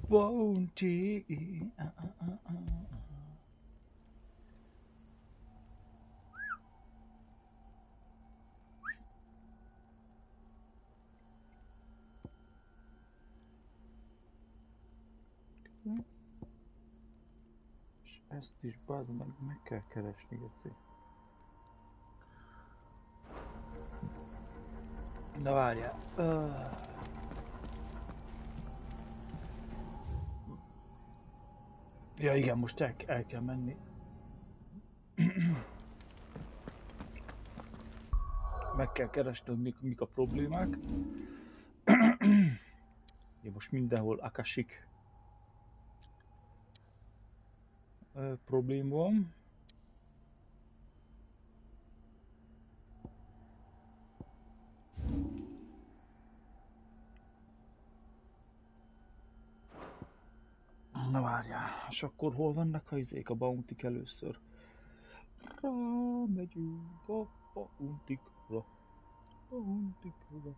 Bounty. És ezt is bazd meg kell keresni, Geci. Na várjál. Ja igen, most el kell menni. Meg kell keresni, hogy mik a problémák. Ja, most mindenhol Akashic problém van. Na várjál, és akkor hol vannak a izék, a bounty-k először? Rámegyünk a bounty-kra. Bounty-kra.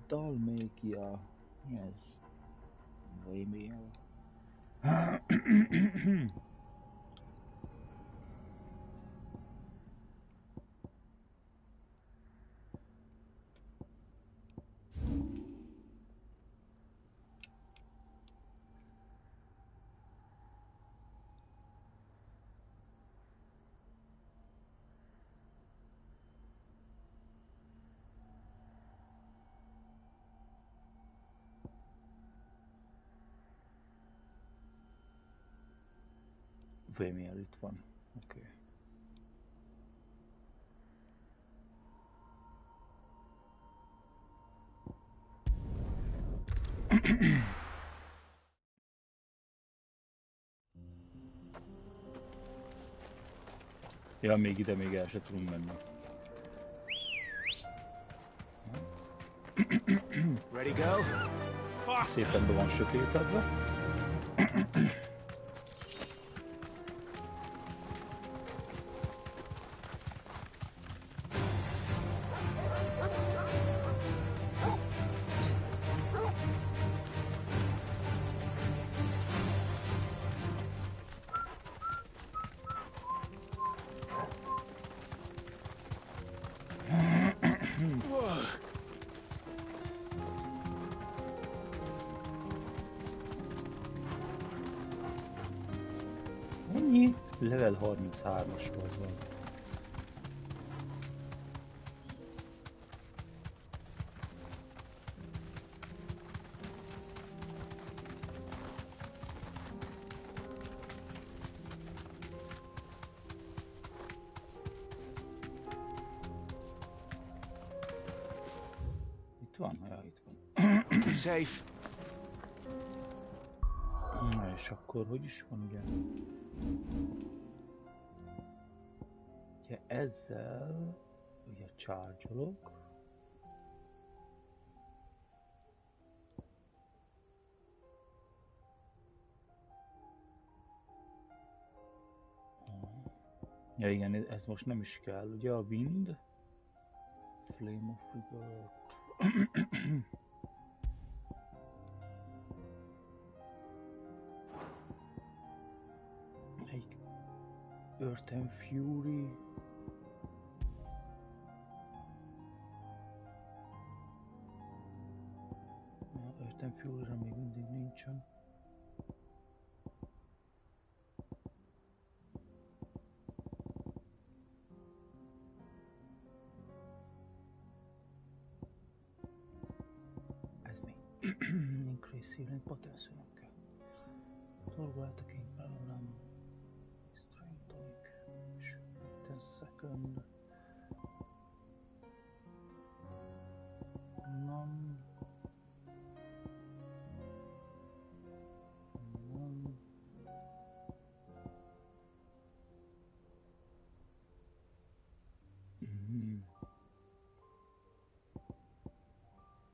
Dalmékia. Mi ez? Vaimel. Vaimel itt van. Oké. Okay. Ja, még ide még el se tudunk menni. Ready go? Szépen be van sötétedve. Level 33-as hozzá. Itt van? Ja, itt van. Safe. Na és akkor hogy is van ugye? Ugye ezzel ugye charge-olok. Ja igen, ez most nem is kell, ugye a wind. Flame of Rebirth. Melyik? Earth and Fury. Earth and Fury-ra még mindig nincsen. Ez mi? Increase healing potential, okay. Torgo attacking problem. Strength tonic. 10 second. None.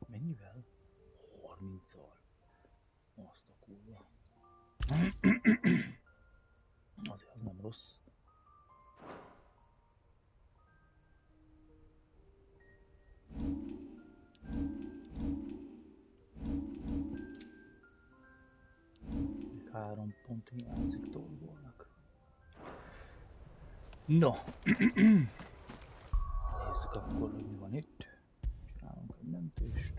Mennyivel? 30-al. Azt a kurva. Azért az nem rossz. 3 pont hiányzik Torgónak. No. Nézzük akkor, hogy mi van itt. Csinálunk egy mentést.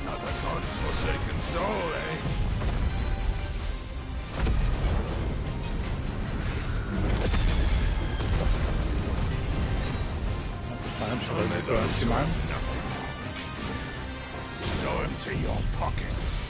Another god's forsaken soul, eh? Only those who have nothing. So empty your pockets.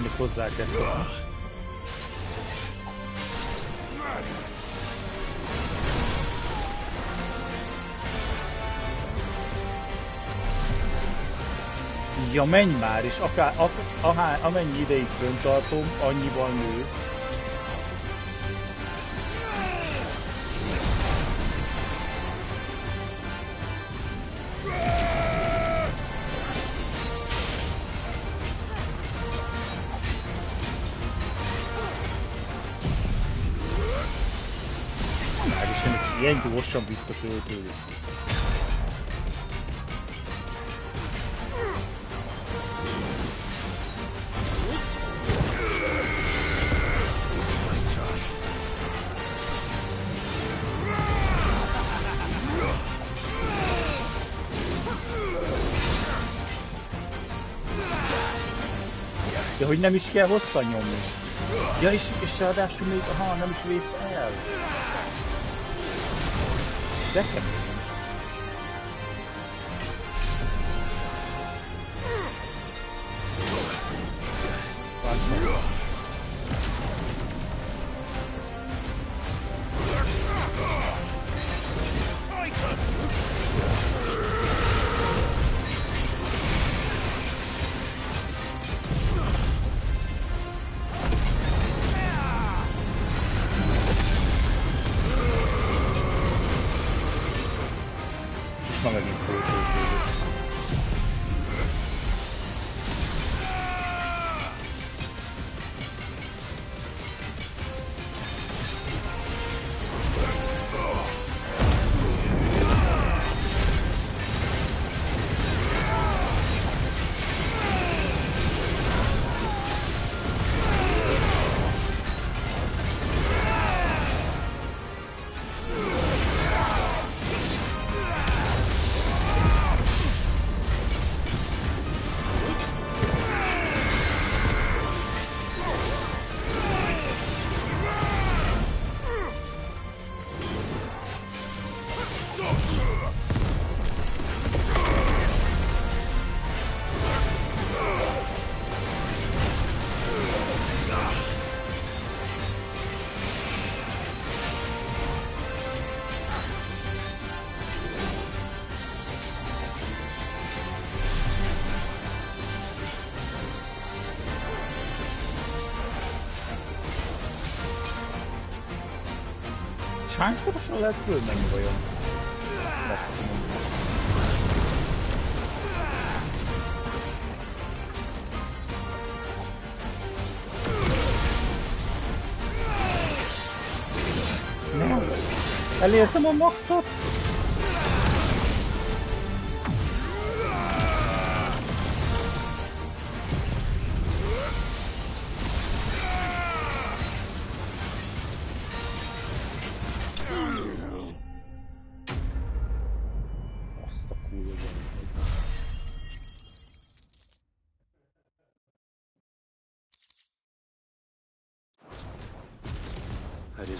Még hozzá kell szólni. Ja, menj már, és amennyi ideig fönt tartom, annyival nő. Ilyen gyorsan visszatöltődik. De hogy nem is kell hosszan nyomni. Ja, és ráadásul még, nem is vész el. De kemény. Hányszorosan lehet fölmenni vajon? Nem! Elértem a maxot!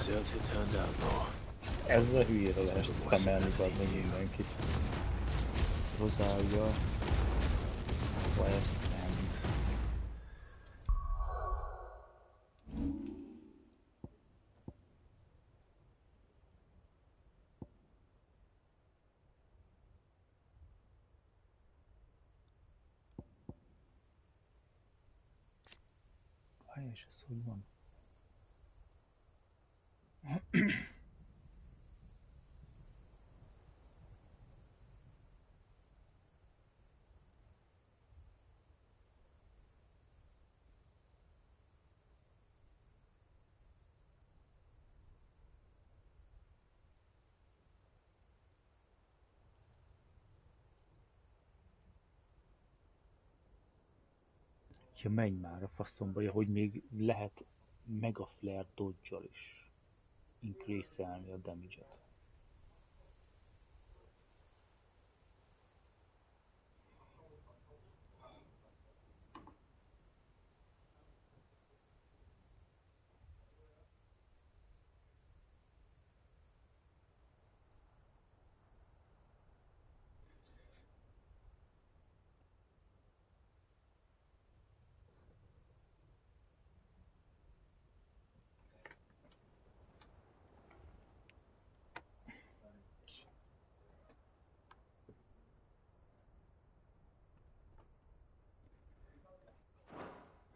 see how it turned out, though. Ezzel hülyére lehet szemelni meg mindenkit. Rosalia, West End. És ez hogy van? Ja, menj már a faszomba, ja, hogy még lehet Mega Flare dodge-al is increase-elni a damage-et.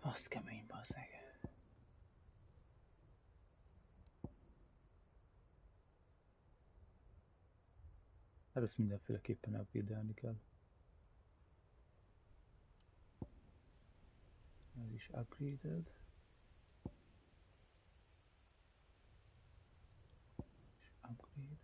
Az kemény, bazzeg. Hát ezt mindenféleképpen upgrade-elni kell. Ez is upgraded. És upgrade.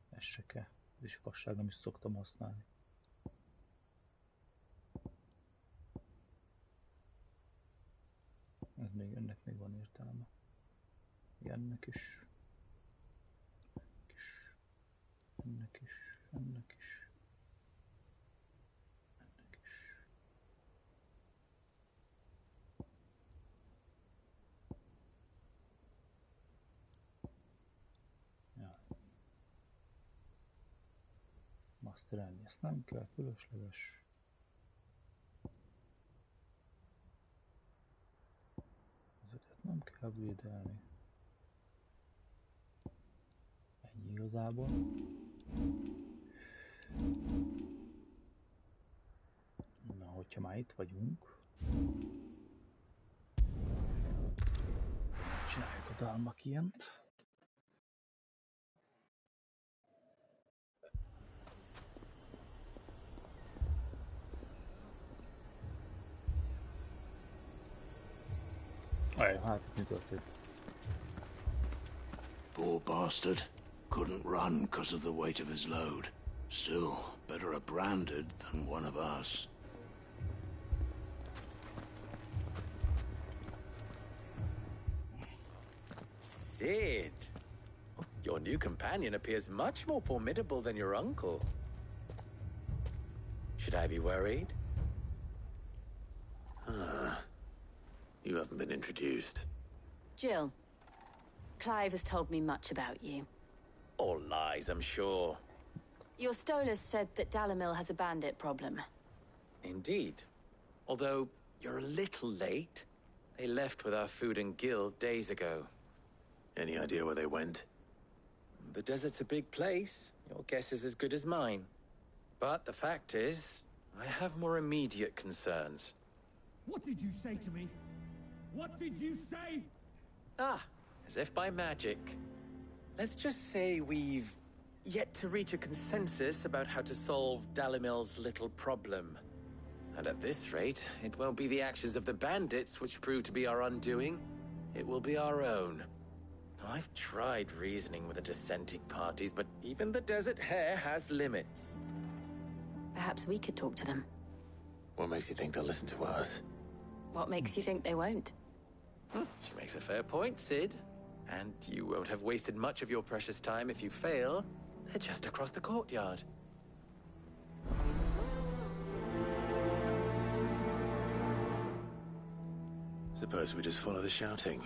Ez se kell. Ez is fasság, nem is szoktam használni. Ennek még van értelme. Ennek is. Ennek is. Ennek is. Ennek is. Ja. Masterelni ezt nem kell, fölösleges. Ezeket nem kell upgrade-elni. Ennyi igazából. Na, hogyha már itt vagyunk, csináljuk a dalmakient. Hát, mi történt? Poor bastard. Couldn't run because of the weight of his load. Still, better a branded than one of us. Sid! Your new companion appears much more formidable than your uncle. Should I be worried? You haven't been introduced. Jill, Clive has told me much about you. All lies, I'm sure. Your Stolas said that Dalamil has a bandit problem. Indeed. Although, you're a little late. They left with our food and guild days ago. Any idea where they went? The desert's a big place. Your guess is as good as mine. But the fact is, I have more immediate concerns. What did you say to me? What did you say? Ah, as if by magic. Let's just say we've yet to reach a consensus about how to solve Dalimil's little problem. And at this rate, it won't be the actions of the bandits which prove to be our undoing. It will be our own. I've tried reasoning with the dissenting parties, but even the Desert Hare has limits. Perhaps we could talk to them. What makes you think they'll listen to us? What makes you think they won't? She makes a fair point, Sid. And you won't have wasted much of your precious time if you fail. They're just across the courtyard. Suppose we just follow the shouting.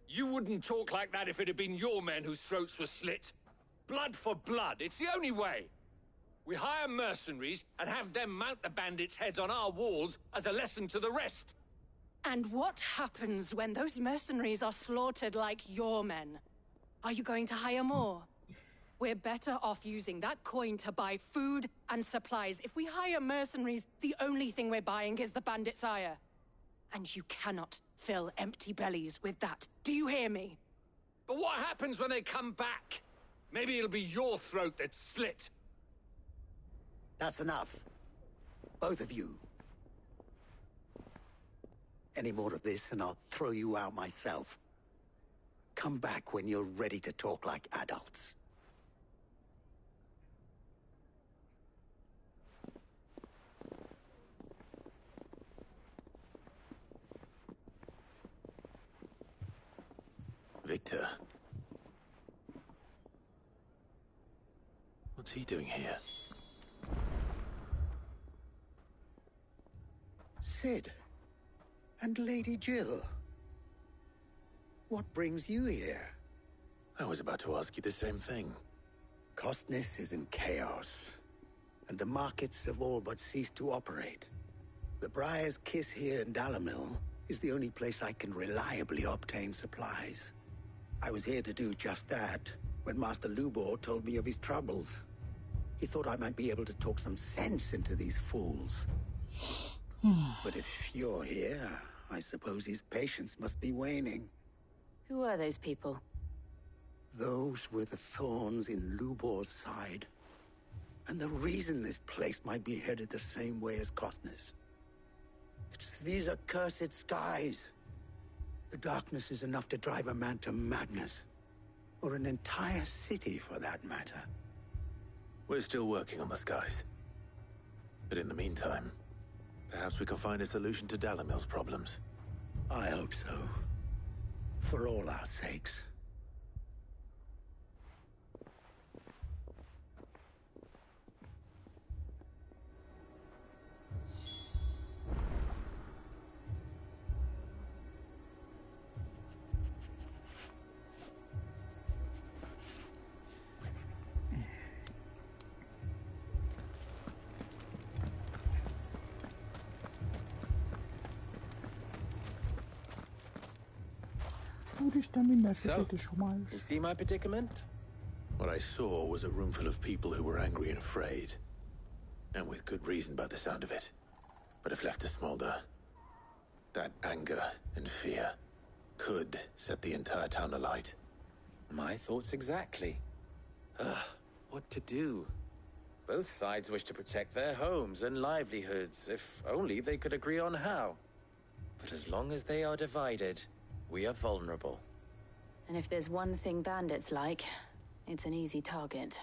You wouldn't talk like that if it had been your men whose throats were slit. Blood for blood, it's the only way. We hire mercenaries and have them mount the bandits' heads on our walls as a lesson to the rest. And what happens when those mercenaries are slaughtered like your men? Are you going to hire more? We're better off using that coin to buy food and supplies. If we hire mercenaries, the only thing we're buying is the bandits' ire. And you cannot fill empty bellies with that. Do you hear me? But what happens when they come back? Maybe it'll be your throat that's slit. That's enough. Both of you. Any more of this and I'll throw you out myself. Come back when you're ready to talk like adults. Victor. What's he doing here? Sid. And Lady Jill. What brings you here? I was about to ask you the same thing. Costness is in chaos, and the markets have all but ceased to operate. The Briar's Kiss here in Dalimil is the only place I can reliably obtain supplies. I was here to do just that when Master Lubor told me of his troubles. He thought I might be able to talk some sense into these fools. But if you're here, I suppose his patience must be waning. Who are those people? Those were the thorns in Lubor's side. And the reason this place might be headed the same way as Costness. It's these accursed skies. The darkness is enough to drive a man to madness. Or an entire city, for that matter. We're still working on the skies. But in the meantime, perhaps we can find a solution to Dalimil's problems. I hope so. For all our sakes. Úristen, mindenki So, is homályos. you see my predicament? What I saw was a room full of people who were angry and afraid. And with good reason by the sound of it. But if left to smolder, that anger and fear could set the entire town alight. My thoughts exactly. What to do? Both sides wish to protect their homes and livelihoods, if only they could agree on how. But as long as they are divided, we are vulnerable. And if there's one thing bandits like, it's an easy target.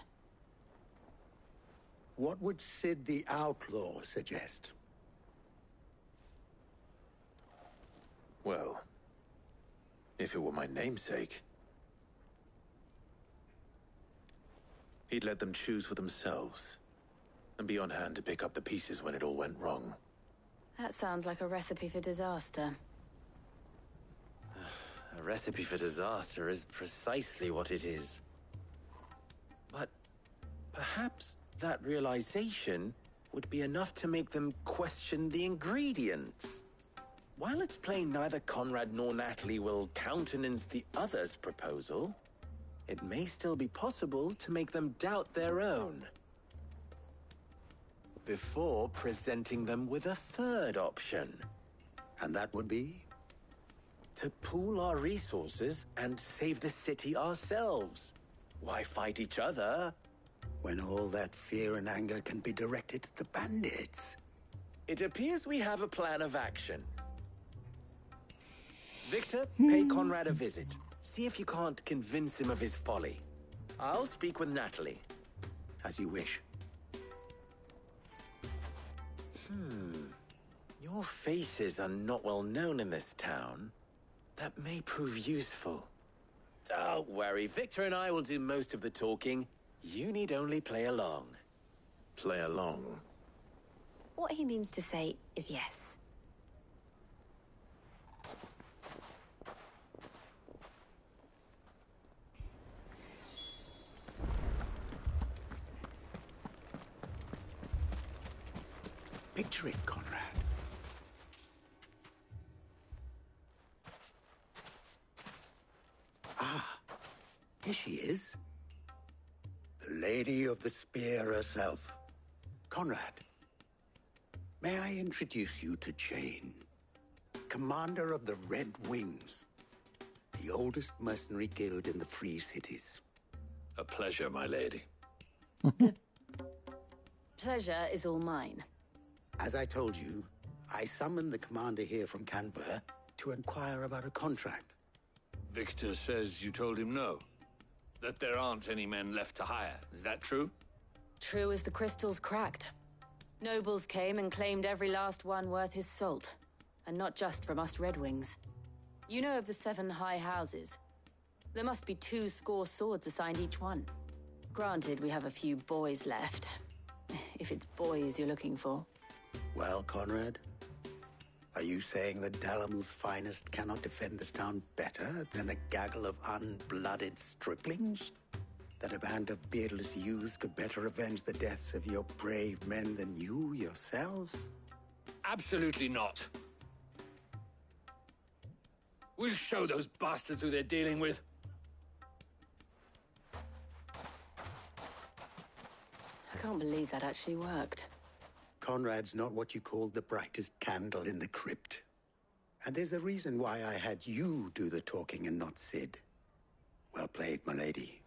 What would Sid the Outlaw suggest? Well, if it were my namesake, he'd let them choose for themselves and be on hand to pick up the pieces when it all went wrong. That sounds like a recipe for disaster. A recipe for disaster is precisely what it is. But perhaps that realization would be enough to make them question the ingredients. While it's plain neither Conrad nor Natalie will countenance the other's proposal, it may still be possible to make them doubt their own. Before presenting them with a third option. And that would be? To pool our resources and save the city ourselves. Why fight each other? When all that fear and anger can be directed at the bandits. It appears we have a plan of action. Victor, pay Conrad a visit. See if you can't convince him of his folly. I'll speak with Natalie. As you wish. Your faces are not well known in this town. That may prove useful. Don't worry, Victor and I will do most of the talking. You need only play along. Play along. What he means to say is yes. Picture it, Conrad. Ah, here she is. The Lady of the Spear herself. Conrad, may I introduce you to Jane, commander of the Red Wings, the oldest mercenary guild in the Free Cities. A pleasure, my lady. Pleasure is all mine. As I told you, I summoned the commander here from Canver to inquire about a contract. Victor says you told him no. That there aren't any men left to hire. Is that true? True as the crystals cracked. Nobles came and claimed every last one worth his salt. And not just from us Red Wings. You know of the 7 high houses. There must be 2 swords assigned each one. Granted, we have a few boys left. If it's boys you're looking for. Well, Conrad, are you saying that Dalamil's finest cannot defend this town better than a gaggle of unblooded striplings? That a band of beardless youths could better avenge the deaths of your brave men than you yourselves? Absolutely not. We'll show those bastards who they're dealing with. I can't believe that actually worked. Conrad's not what you call the brightest candle in the crypt. And there's a reason why I had you do the talking and not Sid. Well played, my lady.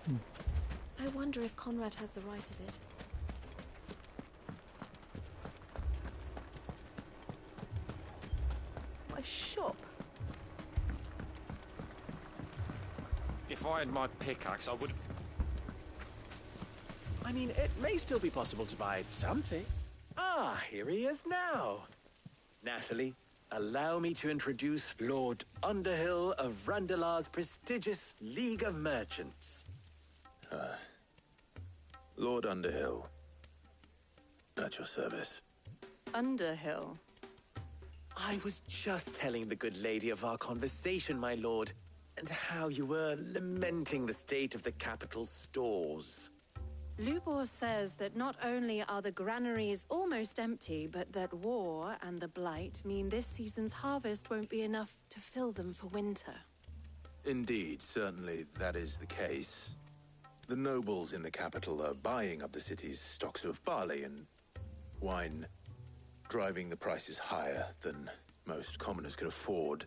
I wonder if Conrad has the right of it. My shop. If I had my pickaxe, I would... I mean, it may still be possible to buy something. Ah, here he is now. Natalie, allow me to introduce Lord Underhill of Randalar's prestigious League of Merchants. Lord Underhill. At your service. Underhill. I was just telling the good lady of our conversation, my lord, and how you were lamenting the state of the capital's stores. Lubor says that not only are the granaries almost empty, but that war and the Blight mean this season's harvest won't be enough to fill them for winter. Indeed, certainly that is the case. The nobles in the capital are buying up the city's stocks of barley and wine, driving the prices higher than most commoners can afford.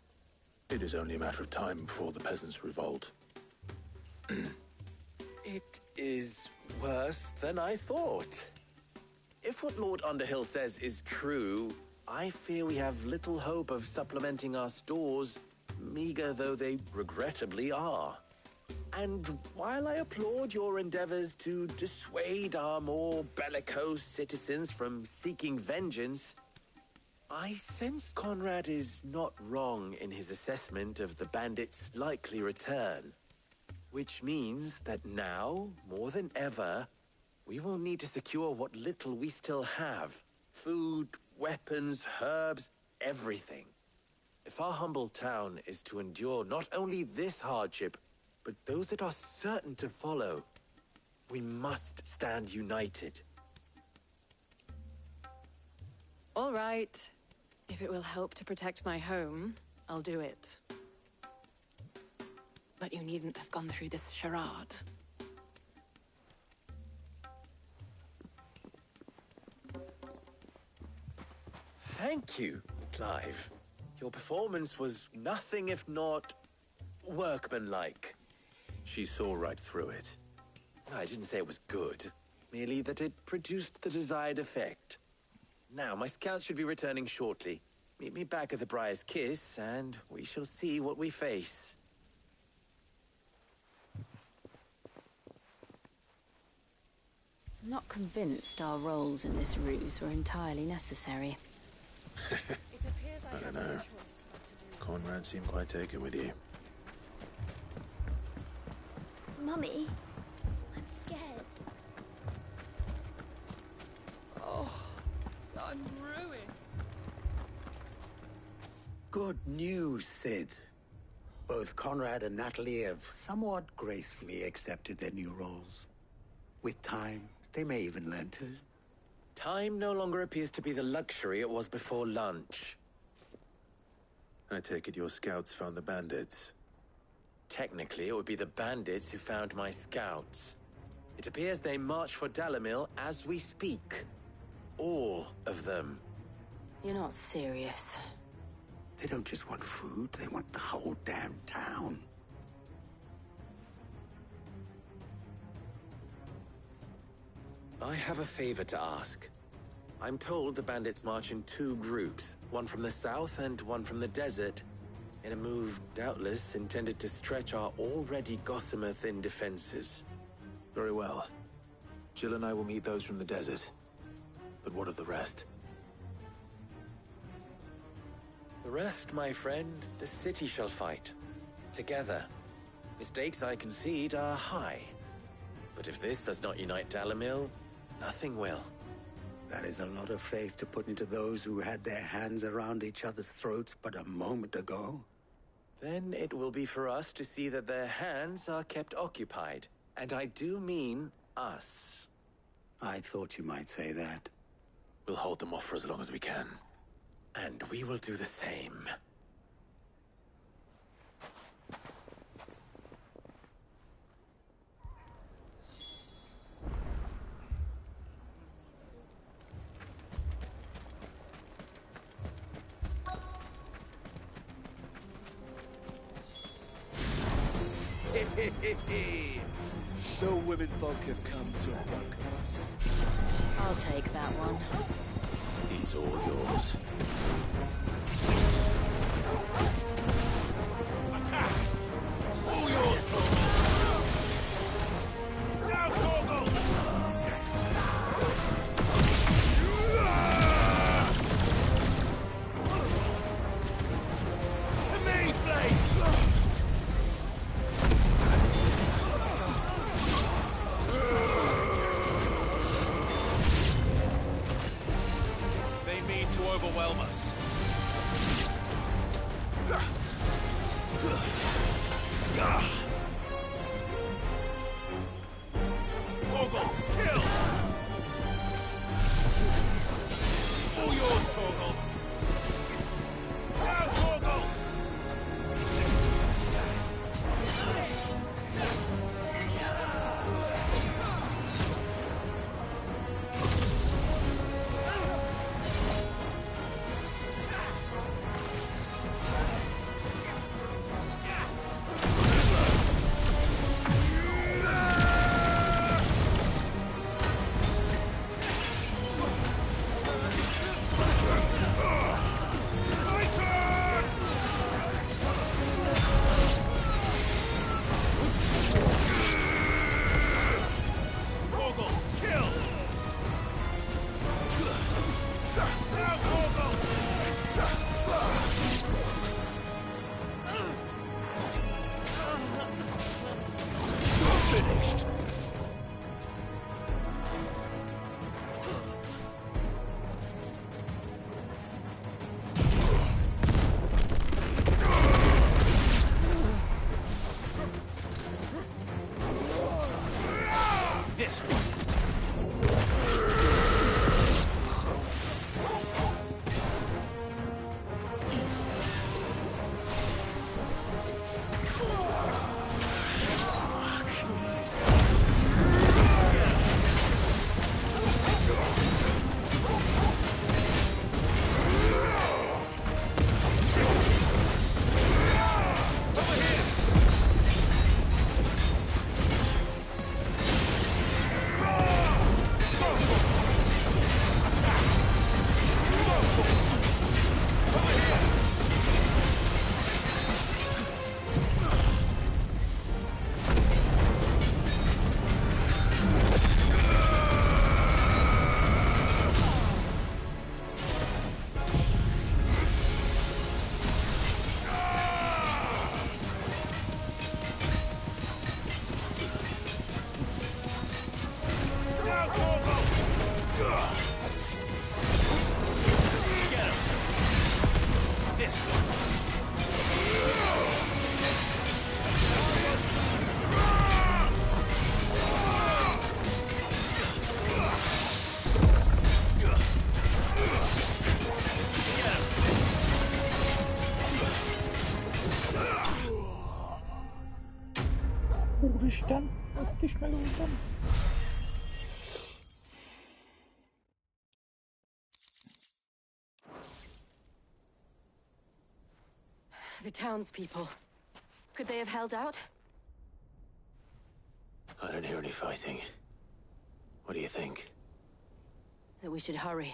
It is only a matter of time before the peasants revolt. It is worse than I thought. If what Lord Underhill says is true, I fear we have little hope of supplementing our stores, meager though they regrettably are. And while I applaud your endeavors to dissuade our more bellicose citizens from seeking vengeance, I sense Conrad is not wrong in his assessment of the bandits' likely return. Which means that now, more than ever, we will need to secure what little we still have. Food, weapons, herbs, everything. If our humble town is to endure not only this hardship, but those that are certain to follow, we must stand united. All right. If it will help to protect my home, I'll do it. But you needn't have gone through this charade. Thank you, Clive. Your performance was nothing if not workmanlike. She saw right through it. I didn't say it was good, merely that it produced the desired effect. Now, my scouts should be returning shortly. Meet me back at the Briar's Kiss, and we shall see what we face. I'm not convinced our roles in this ruse were entirely necessary. It appears I don't have no know. choice but to do. Conrad seemed quite taken with you. Mummy, I'm scared. Oh, I'm ruined. Good news, Sid. Both Conrad and Natalie have somewhat gracefully accepted their new roles. With time, they may even learn to. Time no longer appears to be the luxury it was before lunch. I take it your scouts found the bandits. Technically, it would be the bandits who found my scouts. It appears they march for Dalimil as we speak. All of them. You're not serious. They don't just want food, they want the whole damn town. I have a favor to ask. I'm told the bandits march in two groups, one from the south and one from the desert, in a move doubtless intended to stretch our already gossamer-thin defenses. Very well. Jill and I will meet those from the desert. But what of the rest? The rest, my friend, the city shall fight. Together. The stakes, I concede, are high. But if this does not unite Dalimil, nothing will. That is a lot of faith to put into those who had their hands around each other's throats but a moment ago. Then it will be for us to see that their hands are kept occupied. And I do mean us. I thought you might say that. We'll hold them off for as long as we can. And we will do the same. The women folk have come to welcome us. I'll take that one. He's all yours. Attack! All yours, Torgal! Now, Torgal! To me, Blade! They mean to overwhelm us. Torgal, kill! All yours, Torgal! Now, Torgal! Megúszom. The townspeople. Could they have held out? I don't hear any fighting. What do you think? That we should hurry.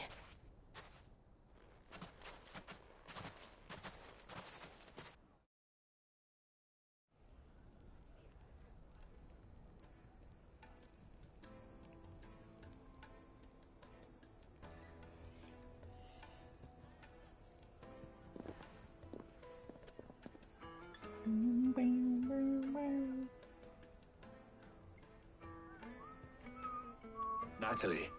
Natalie,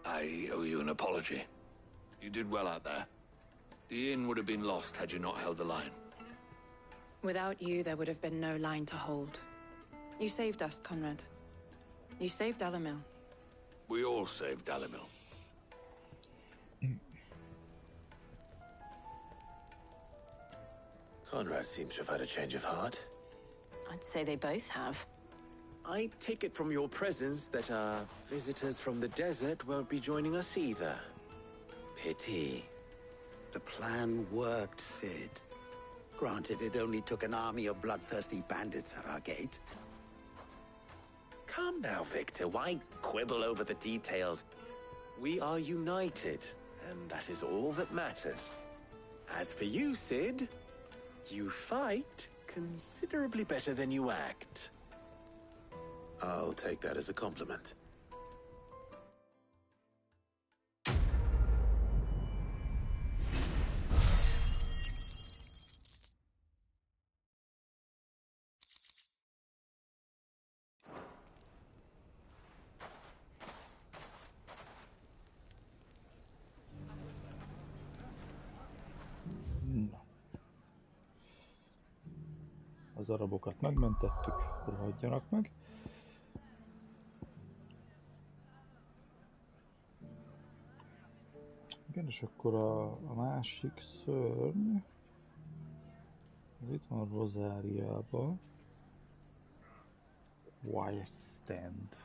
I owe you an apology. You did well out there. The inn would have been lost had you not held the line. Without you, there would have been no line to hold. You saved us, Conrad. You saved Dalimil. We all saved Dalimil. Conrad seems to have had a change of heart. I'd say they both have. I take it from your presence that our visitors from the desert won't be joining us either. Pity. The plan worked, Sid. Granted, it only took an army of bloodthirsty bandits at our gate. Calm now, Victor. Why quibble over the details? We are united, and that is all that matters. As for you, Sid, you fight considerably better than you act. I'll take that as a compliment. Na. Az arabokat megmentettük, rohadjanak meg. Igen, és akkor a másik szörny, az itt van Rozáriában. Wild Stand.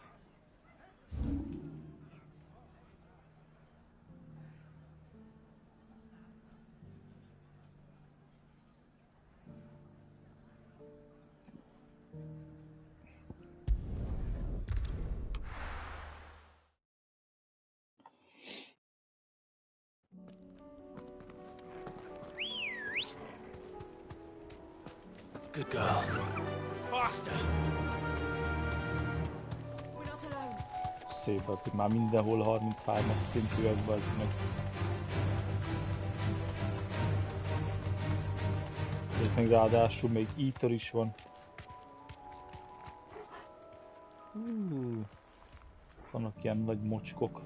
Good girl. Faster! We're not alone. Szép, az itt már mindenhol 33-as szintűek, bazd meg. És még ráadásul még Eater is van. Vannak ilyen nagy mocskok.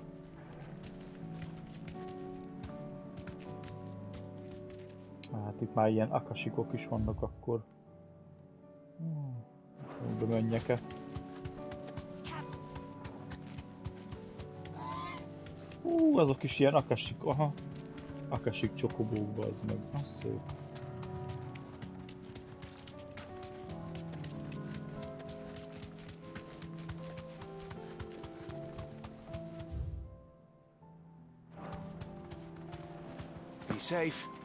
Hát itt már ilyen akasikok is vannak akkor. Bemenjek-e? Azok is ilyen akasik, aha. Akasik csokobókba, az meg. Az szép. Be safe.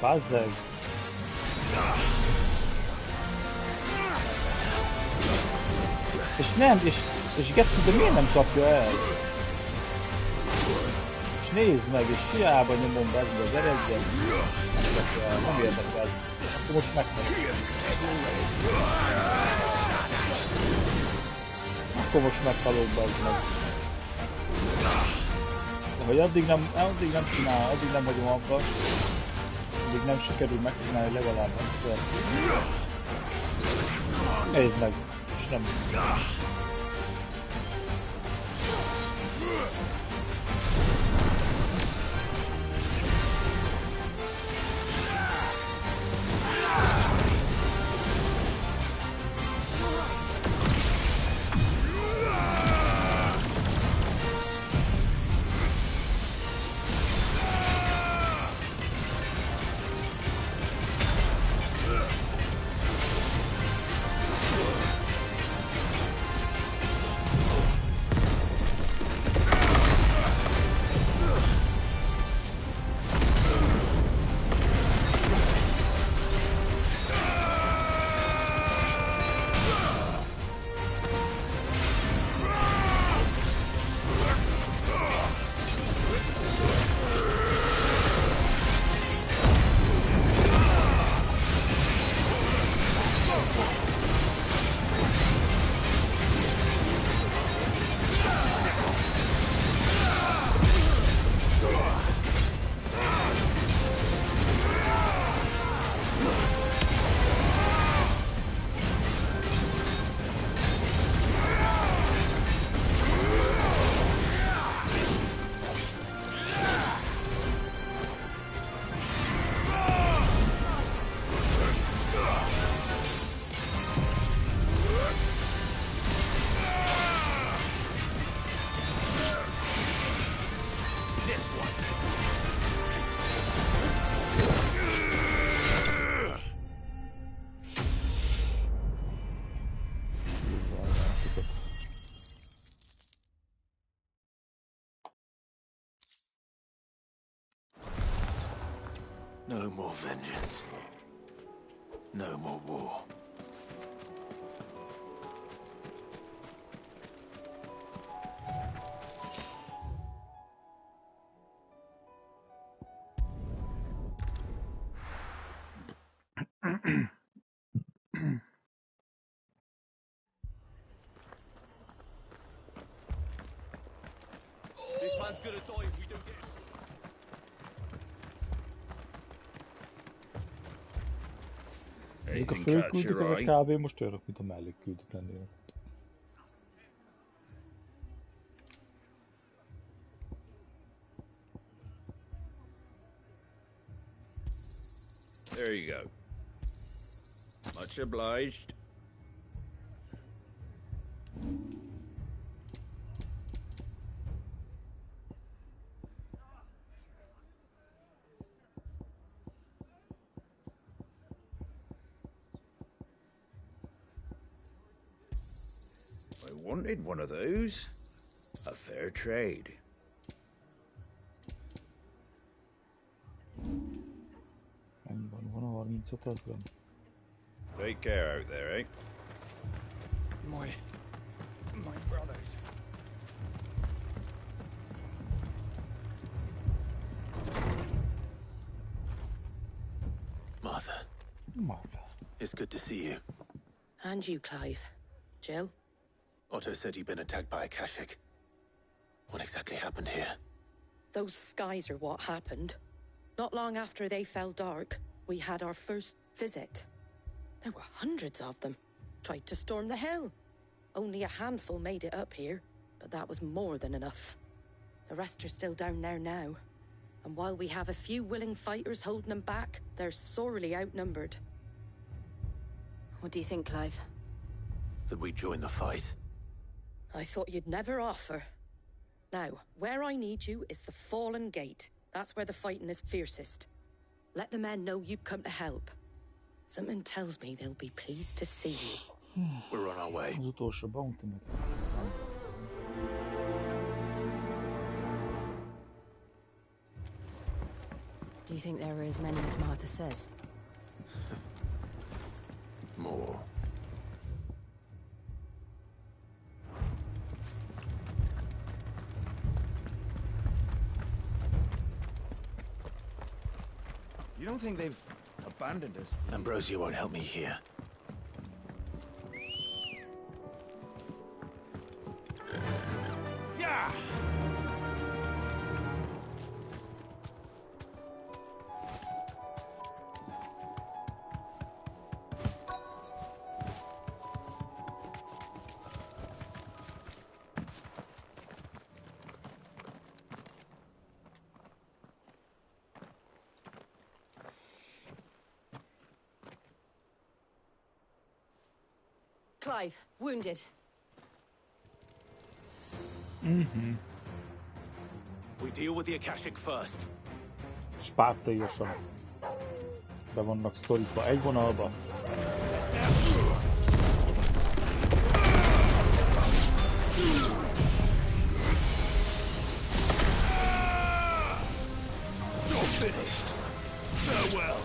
Bazzeg. És nem, és Getty, de miért nem kapja el? És nézd meg, és hiába nyomom be az eredményt. Nem kapja el, nem érdekel. Akkor most meghalok. Akkor most meghalok, bazd meg. De hogy addig nem csinál, addig nem hagyom abba. Addig nem sikerül megcsinálni legalább egyszer. Nézd meg, és nem... No more vengeance. No more war. This man's gonna die if we don't get him. A főküldök, az a kávé most olyanok, mint a mellékküldök lennének. There you go. Much obliged. I wanted one of those. A fair trade. Van a 35 ezeren. Take care out there, eh? My brothers. Martha. Martha. It's good to see you. And you, Clive. Jill? Otto said you'd been attacked by a Kashik. What exactly happened here? Those skies are what happened. Not long after they fell dark, we had our first visit. There were hundreds of them. Tried to storm the hill. Only a handful made it up here, but that was more than enough. The rest are still down there now. And while we have a few willing fighters holding them back, they're sorely outnumbered. What do you think, Clive? That we join the fight? I thought you'd never offer. Now, where I need you is the Fallen Gate. That's where the fighting is fiercest. Let the men know you've come to help. Something tells me they'll be pleased to see you. We're on our way. Az utolsó bounty meg. Do you think there are as many as Martha says? More. You don't think they've abandoned us? Ambrosia won't help me here. Yeah! Clive, wounded. We deal with the Akashic first. Spár teljesen. Be vannak sztorikba, egy vonalba. You're finished. Farewell.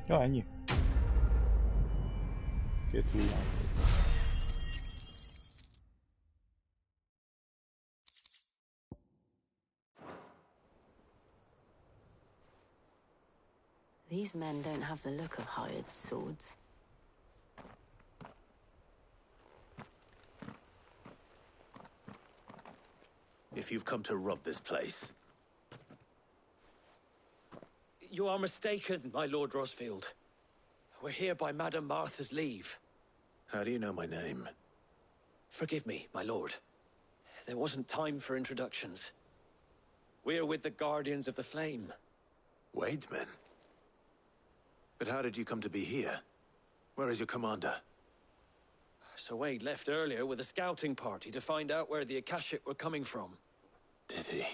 Ja, ennyi. 2 hullám. These men don't have the look of hired swords. If you've come to rob this place, You are mistaken, my Lord Rosfield. We're here by Madame Martha's leave. how do you know my name? Forgive me, my lord. There wasn't time for introductions. We're with the Guardians of the Flame. Wade's men? But how did you come to be here? Where is your commander? Sir Wade left earlier with a scouting party to find out where the Akashic were coming from. Did he?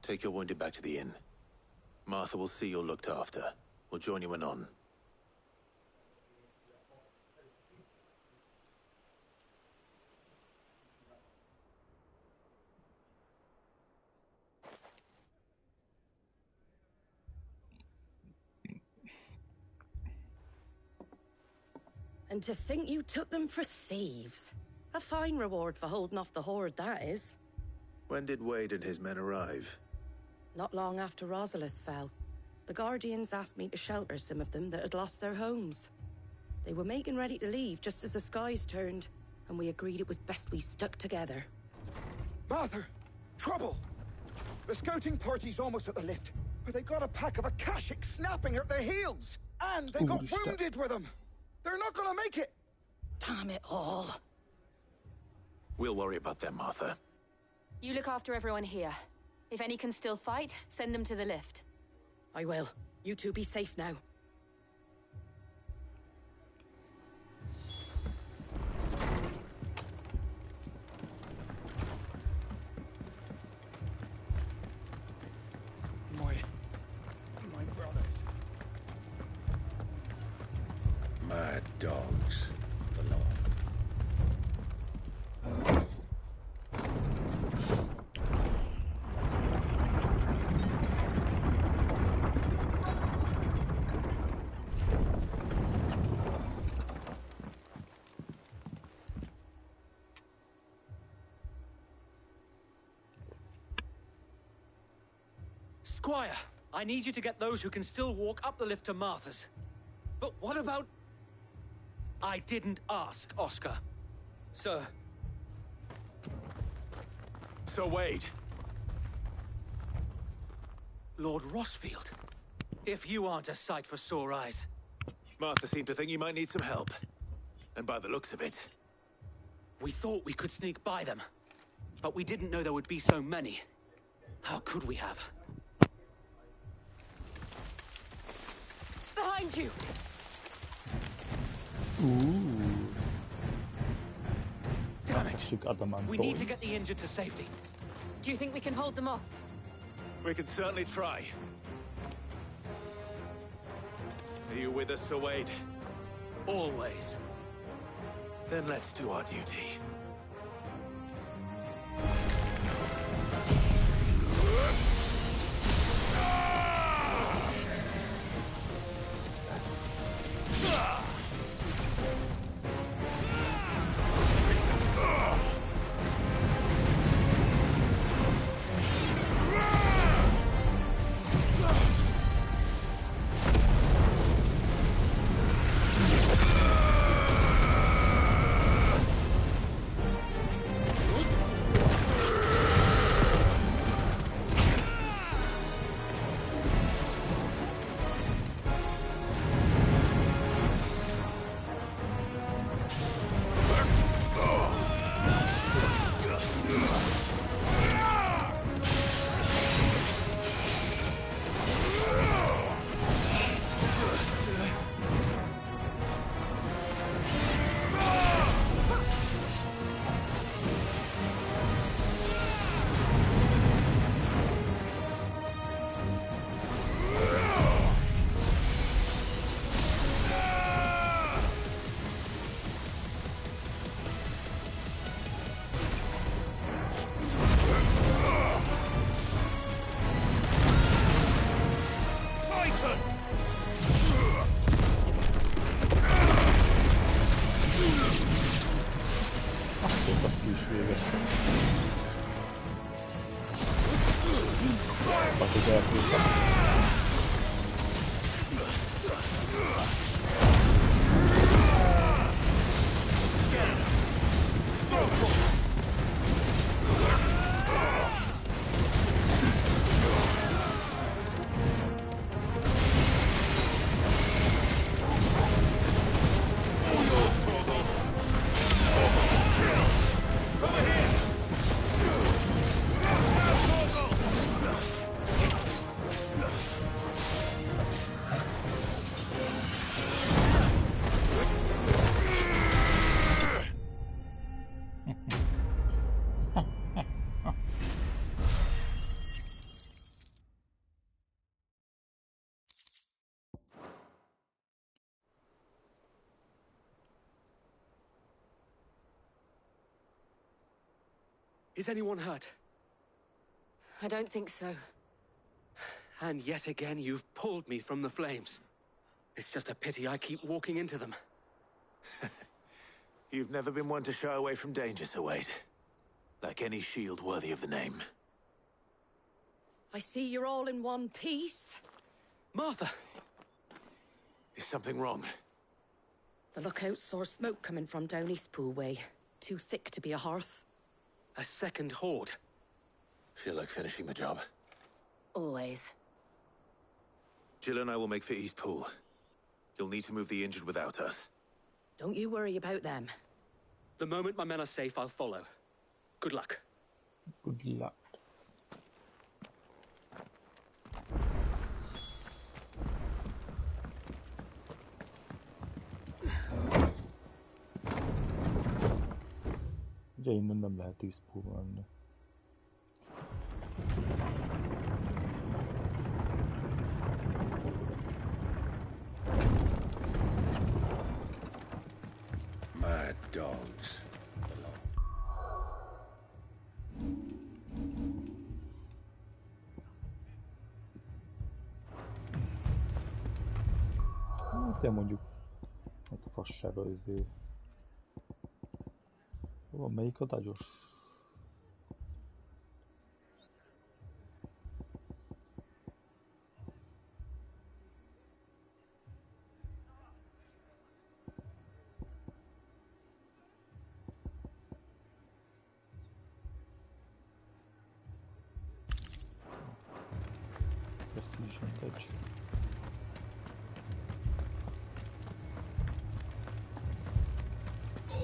Take your wounded back to the inn. Martha will see you're looked after. We'll join you anon. And to think you took them for thieves. A fine reward for holding off the horde, that is. When did Wade and his men arrive? Not long after Rosalith fell. The Guardians asked me to shelter some of them that had lost their homes. They were making ready to leave just as the skies turned, and we agreed it was best we stuck together. Martha! Trouble! The scouting party's almost at the lift, but they got a pack of Akashic snapping at their heels! And they got wounded with them! They're not gonna make it! Damn it all. We'll worry about them, Martha. You look after everyone here. If any can still fight, send them to the lift. I will. You two be safe now. My brothers. Mad dogs. The law. Squire, I need you to get those who can still walk up the lift to Martha's. But what about... I didn't ask, Oscar. Sir. Sir Wade. Lord Rossfield. If you aren't a sight for sore eyes. Martha seemed to think you might need some help. And by the looks of it... We thought we could sneak by them. But we didn't know there would be so many. How could we have? Behind you! Damn it! We need to get the injured to safety. Do you think we can hold them off? We can certainly try. Are you with us, Sir Wade? Always. Then let's do our duty. Is anyone hurt? I don't think so. And yet again, you've pulled me from the flames. It's just a pity I keep walking into them. You've never been one to shy away from danger, Sir Wade. Like any shield worthy of the name. I see you're all in one piece. Martha! Is something wrong? The lookout saw smoke coming from down Eastpool way. Too thick to be a hearth. A second horde. Feel like finishing the job? Always. Jill and I will make for Eastpool. You'll need to move the injured without us. Don't you worry about them. The moment my men are safe, I'll follow. Good luck. Good luck. Ugye innen nem lehet 10 púva menni. Mad dogs. Hát én mondjuk hát a fassága izé. Hol van, melyik a dagyos? Prestige vintage.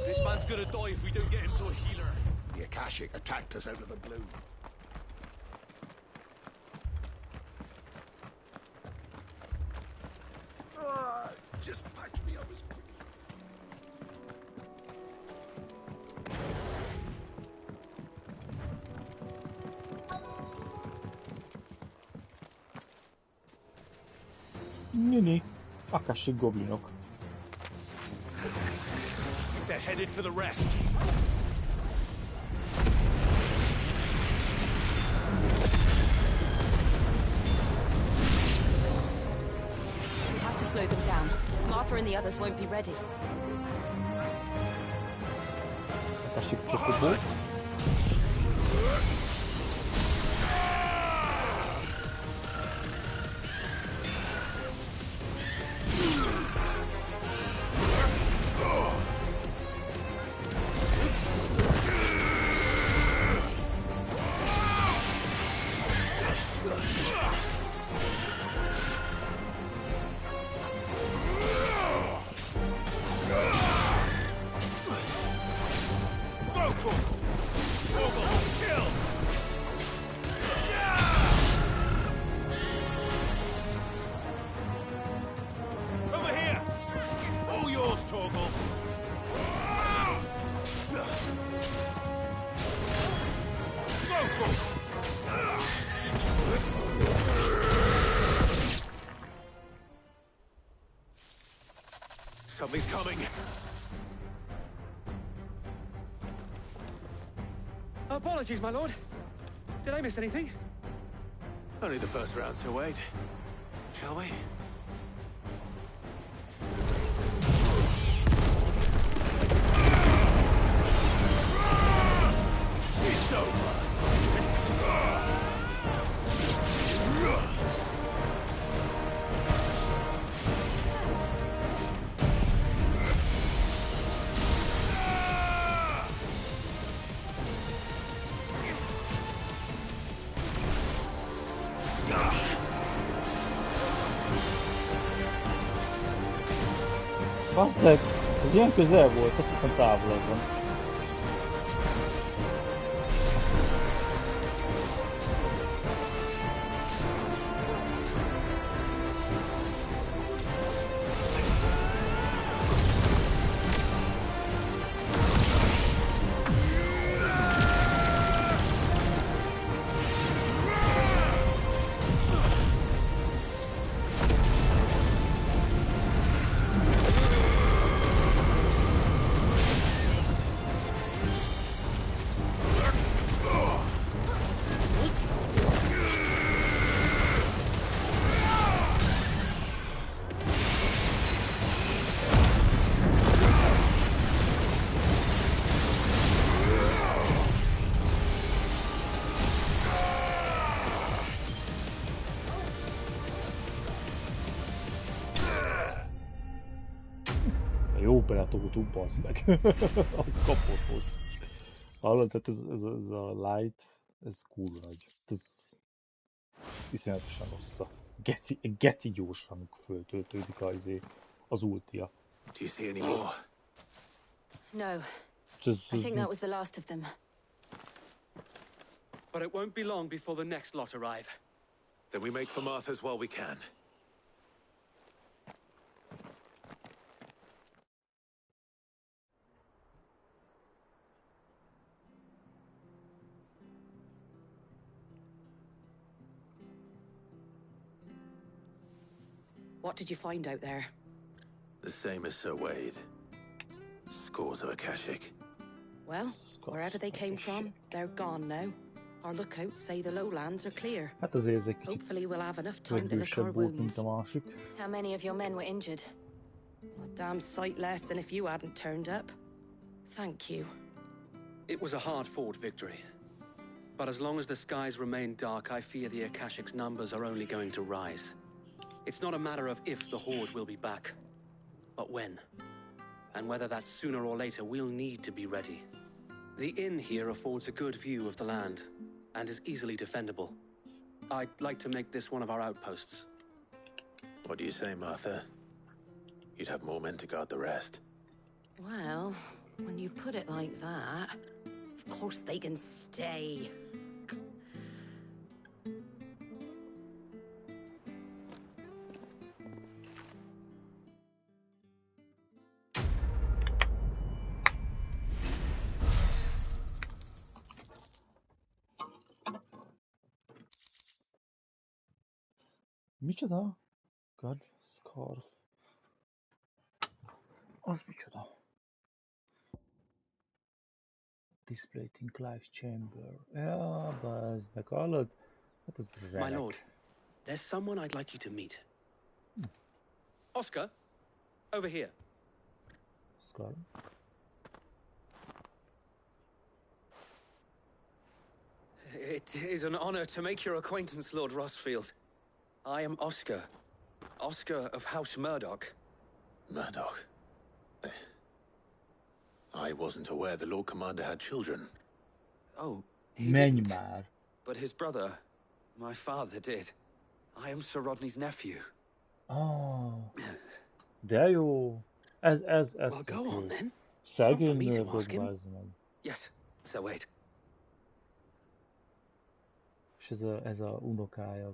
This man's gonna die if we don't get him to a healer. The Akashic attacked us out of the blue. Just patch me up as quick. Nini, Akashic goblinok. They're headed for the rest. We have to slow them down. Martha and the others won't be ready. Akashic chocobo. Over here! All yours, Torgal. Go, Torgal! Something's coming. Apologies, my lord. Did I miss anything? Only the first round, Sir Wade. Shall we? It's over. Bazzeg, ez ilyen közel volt, azt hiszem távolabban. Jó beletoltuk, bazd meg. Ahogy kapott volt. Hallod, tehát ez a light, ez kurva nagy. Ez iszonyatosan rossz. Geci gyorsan föltöltődik az ultia. Do you see any more? No. I think that was the last of them. But it won't be long before the next lot arrive. Then we make for Martha's while we can. What did you find out there? The same as Sir Wade. Scores of Akashic. Well, wherever they came from, they're gone now. Our lookouts say the lowlands are clear. Hát azért ez egy kicsit Hopefully we'll have enough time to lick our erősebb volt, mint wounds. a másik. How many of your men were injured? A damn sight less than if you hadn't turned up. Thank you. It was a hard-fought victory. But as long as the skies remain dark, I fear the Akashic's numbers are only going to rise. It's not a matter of if the Horde will be back, but when. And whether that's sooner or later, we'll need to be ready. The inn here affords a good view of the land, and is easily defendable. I'd like to make this one of our outposts. What do you say, Martha? You'd have more men to guard the rest. Well, when you put it like that, of course they can stay. Micsoda? God, scarf. Az micsoda? Displayed in Clive's chamber. Ja, bazd meg, hallod? Hát ez My remek. lord, there's someone I'd like you to meet. Oscar, over here. Scarf. It is an honor to make your acquaintance, Lord Rossfield. I am Oscar. Oscar of House Murdoch. Murdoch? I wasn't aware the Lord Commander had children. Oh, he Menj didn't. már. But his brother, my father, did. I am Sir Rodney's nephew. Ah, de jó. Ez Well, tök go on jó. then. Szegény me to Murdoch, ask him. bazd meg. Yes, so wait. És ez a unokája,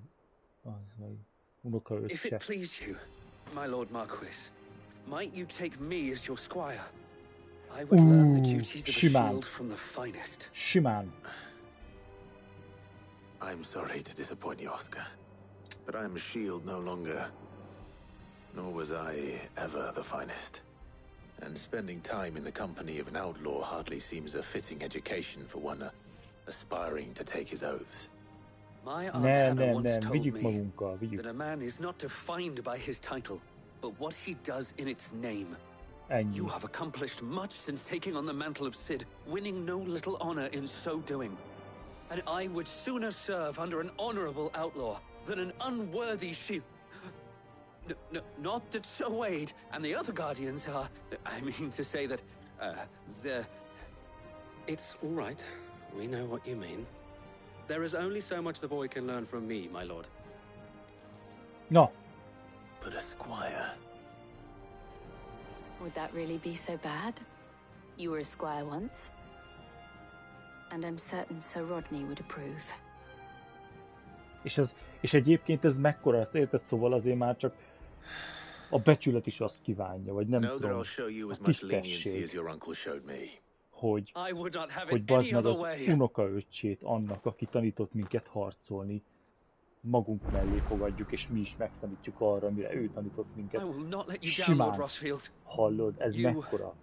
az meg If unokaöccse. it please you, my Lord Marquis, might you take me as your squire? I would learn the duties of a simán. shield from the finest. Simán. I'm sorry to disappoint you, Oscar, but I'm a shield no longer. Nor was I ever the finest. And spending time in the company of an outlaw hardly seems a fitting education for one aspiring to take his oaths. My Aunt Hannah once Nem, told vigyük me magunkkal, vigyük. that a man is not defined by his title, but what he does in its name. Ennyi. You have accomplished much since taking on the mantle of Cid, winning no little honor in so doing. And I would sooner serve under an honorable outlaw than an unworthy shield. Not that Sir Wade and the other guardians are... I mean to say that, they're... It's all right. We know what you mean. There is only so much the boy can learn from me, my lord. No. But a squire... Would that really be so bad? You were a squire once. And I'm certain Sir Rodney would approve. És egyébként ez mekkora, ezt érted? Szóval azért már csak a becsület is azt kívánja, vagy nem Know that tudom, I'll show you a as much leniency tisztesség, as your uncle showed me. hogy Have bazd meg az unokaöccsét annak, aki tanított minket harcolni, magunk mellé fogadjuk, és mi is megtanítjuk arra, amire ő tanított minket. Simán. Hallod, ez mekkora?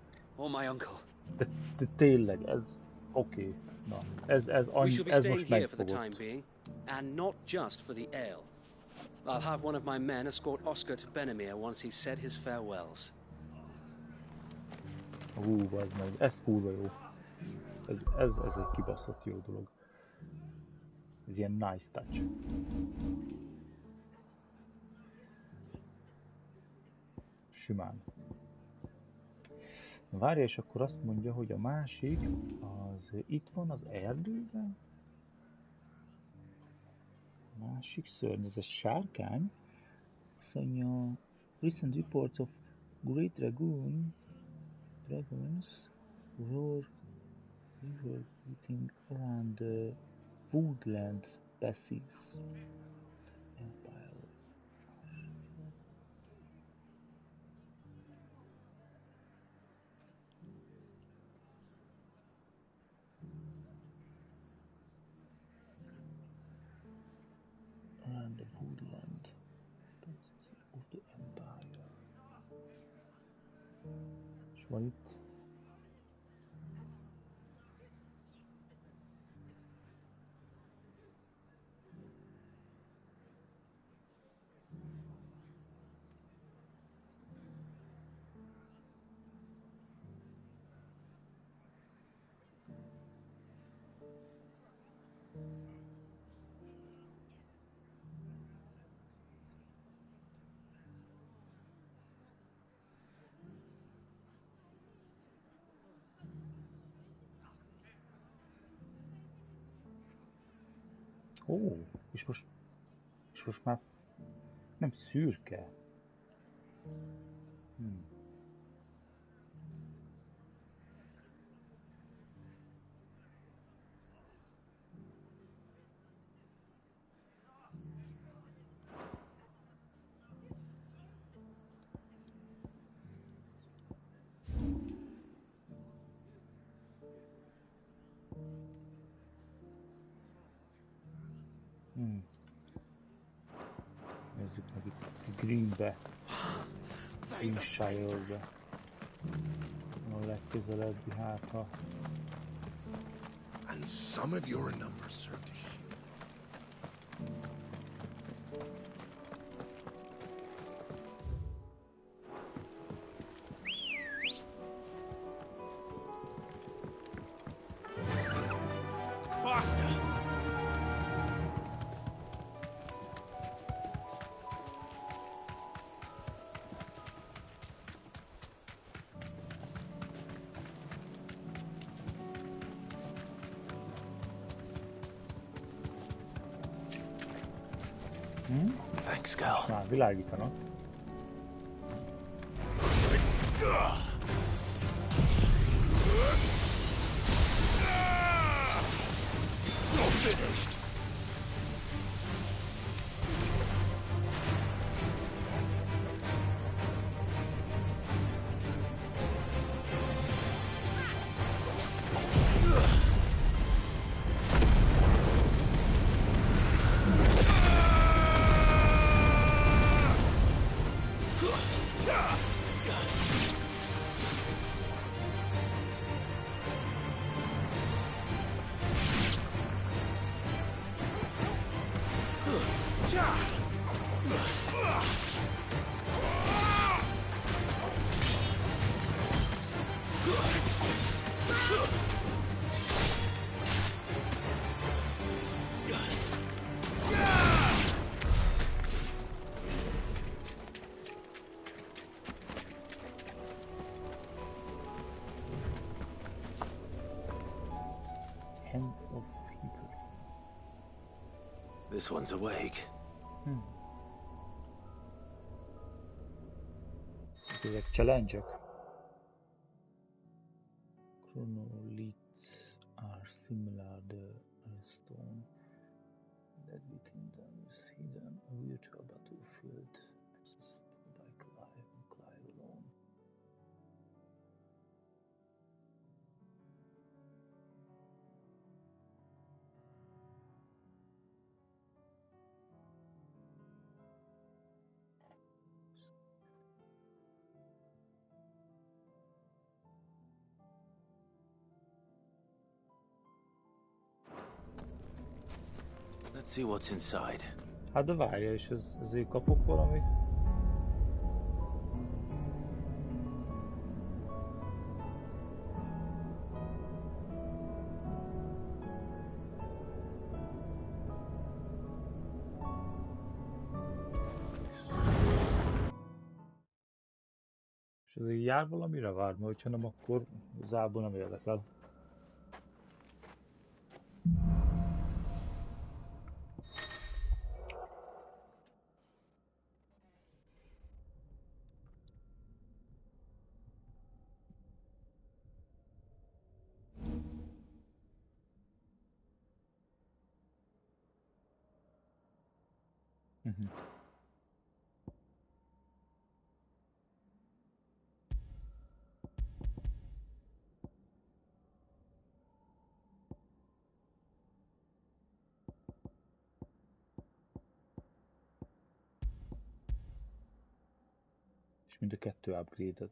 De tényleg, ez oké. Na, ez most megfogott. And not just for the ale. I'll have one of my men escort Oscar to Benimir once he's said his farewells. Bazd meg, ez kurva jó. Ez egy kibaszott jó dolog. Ez ilyen nice touch. Simán. Várja, és akkor azt mondja, hogy a másik, az itt van az erdőben. Másik szörny, ez egy sárkány. Azt mondja, recent reports of great dragons roar river beating around the woodland passes. Empire. Around the woodland of the Empire. És van itt. Ó, és most És most már nem szürke. Nézzük meg itt Greenbe, Greenshire-be. A legközelebbi hátha. And some of your numbers served as shield. Faster! Thanks, girl. Már világítanak. You're finished! End of people. This one's awake. Ezek challenge-ök. Chronoliths are similar to stone that within them is hidden a virtual battlefield accessible by Clive and Clive alone. Let's see what's inside. Hát de várja, és ezért kapok valamit? És ezért jár valamire vár, mert hogyha nem, akkor zából nem érdekel. És mind a kettő upgrade-ed.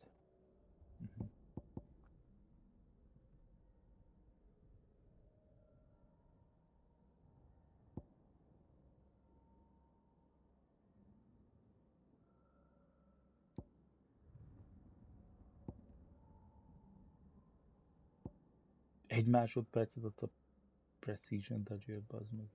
Egy másodpercet ott a Precision Dodge-ért, bazd meg.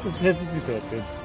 Ez mi történt?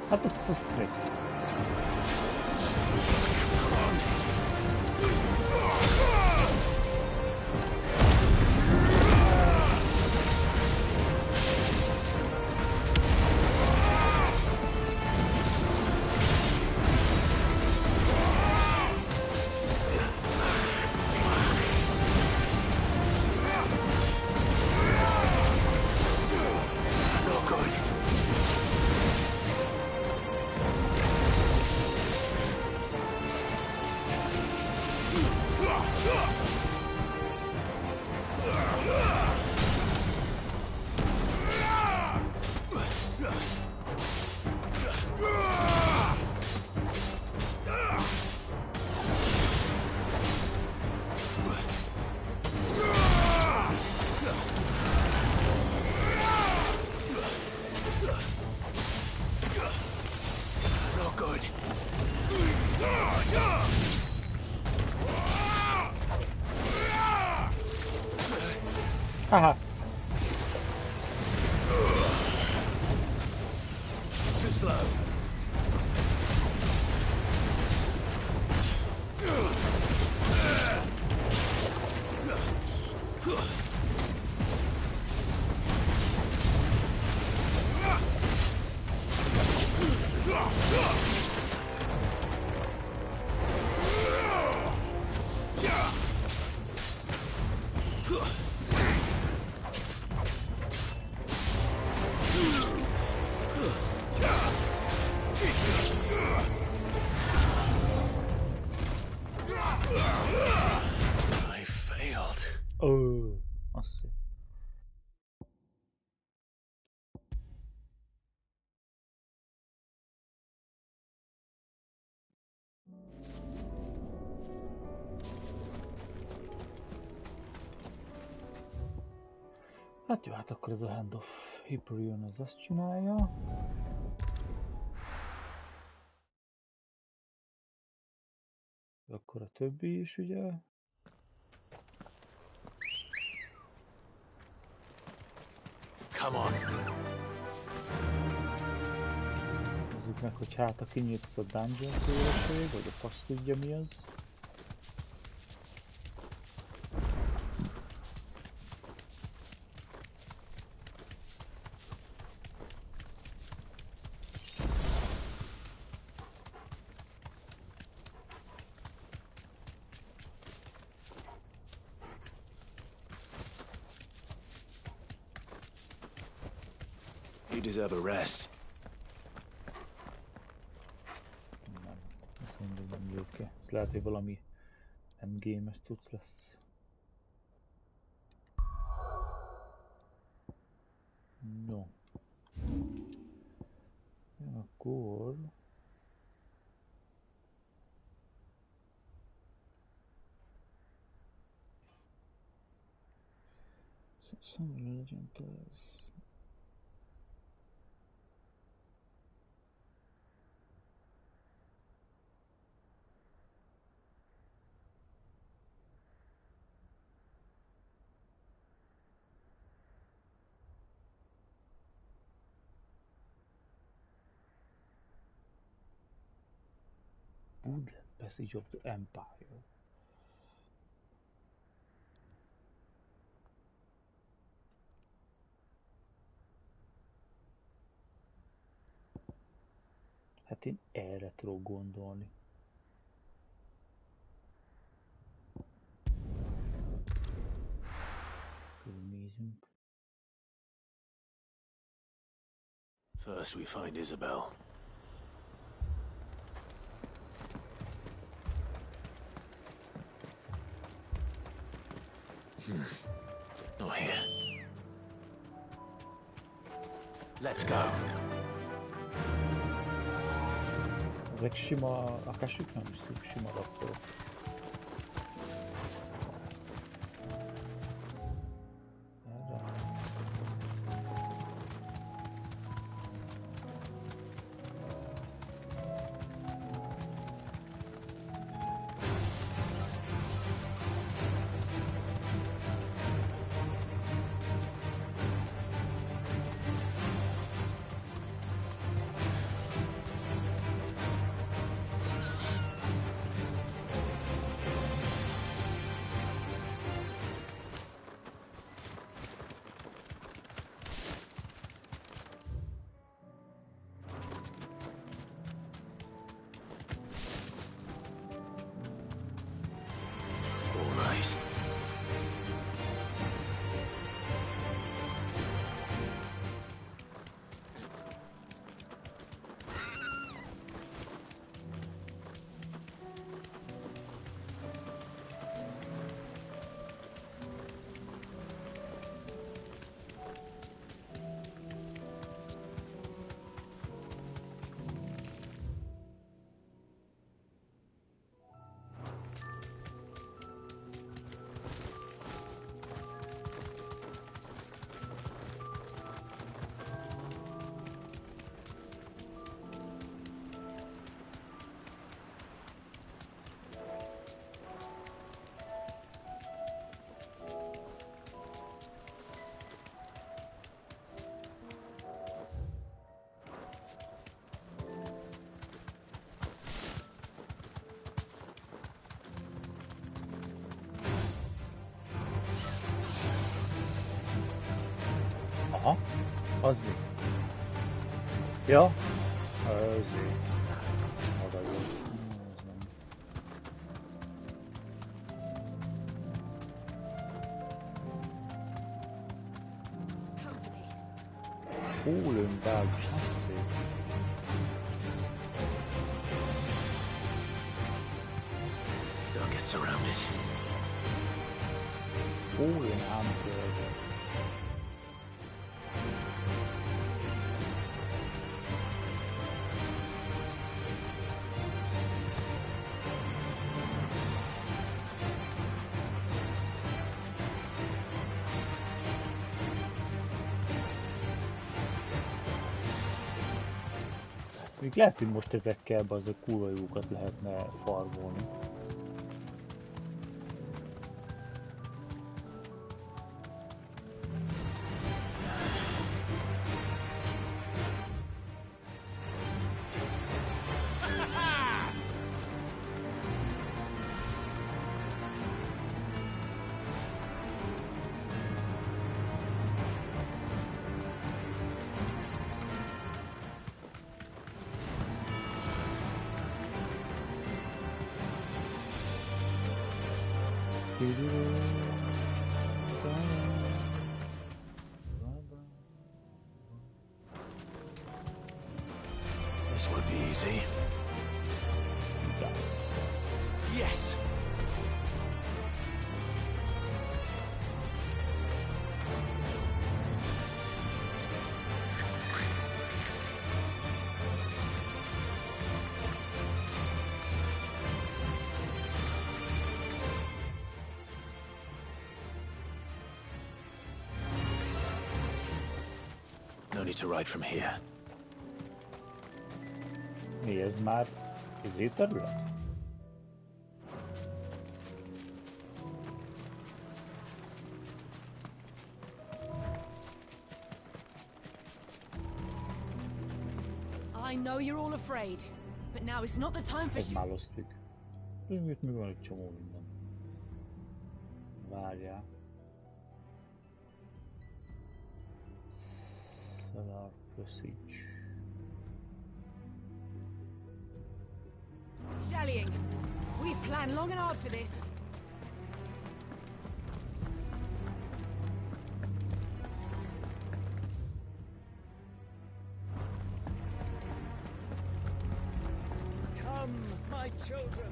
Hát azt meg. Haha. Too slow. I failed. Oh, azt hiszem. Hát jó, hát akkor ez a handoff Hyperion az azt csinálja. Akkor a többi is, ugye? Come on. Nézzük meg, hogy hát a kinyitsz a dungeon széleség, vagy a fasz tudja mi az. You deserve a rest. Nem, ezt mindig nem jött ki. Ez lehet, hogy valami endgame-es cucc lesz. No. Ja, akkor... Some religion does... Woodland Passage of the Empire. Hát én erre tudok gondolni. Körülnézünk. First we find Isabel. Not here. Let's go. Ezek sima, akásik nem is sima laptop. Aha, az mi? Ja, azért. Maga jó. Ez nem. Hólenberg, az szép. Don't get surrounded. Hólenberg. Még lehet, hogy most ezekkel az kurva jókat lehetne farmolni. This won't be easy. Yes! No need to ride from here. Mi ez már? Izé terület? I know you're all afraid, but now is not the time for... Ez már osztik. Itt még van egy csomó minden. Várjál. Solar Prestige. Shellying. We've planned long and hard for this. Come, my children.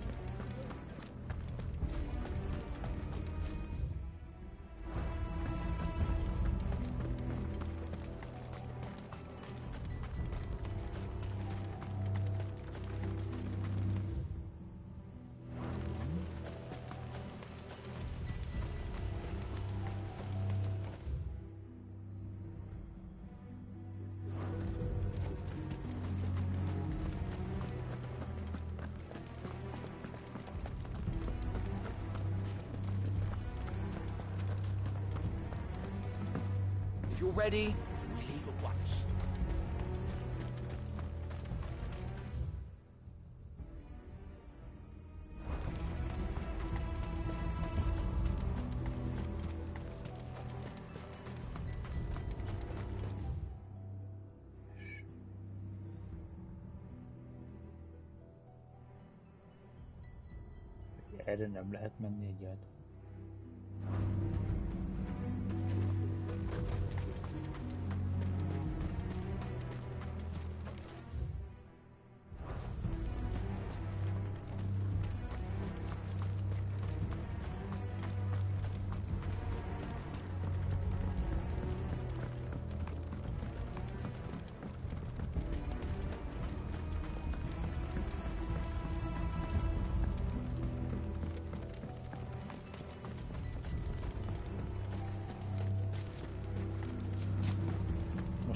If you're ready, we leave at once. Erre nem lehet menni egyáltalán.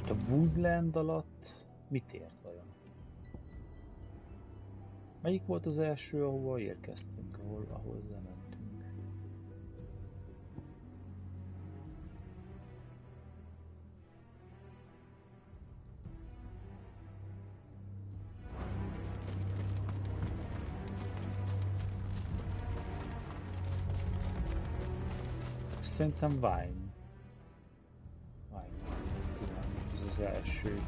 A Woodland alatt mit ért vajon? Melyik volt az első, ahova érkeztünk, ahol lementünk? Szerintem Vine. Ez az első.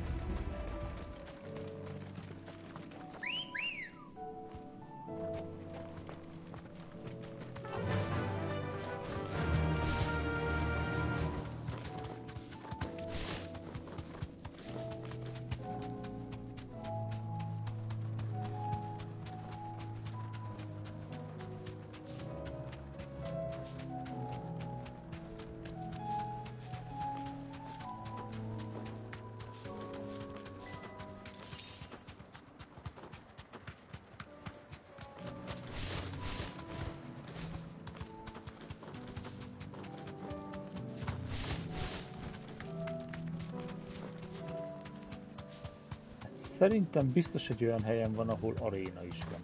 Szerintem biztos egy olyan helyen van, ahol aréna is van.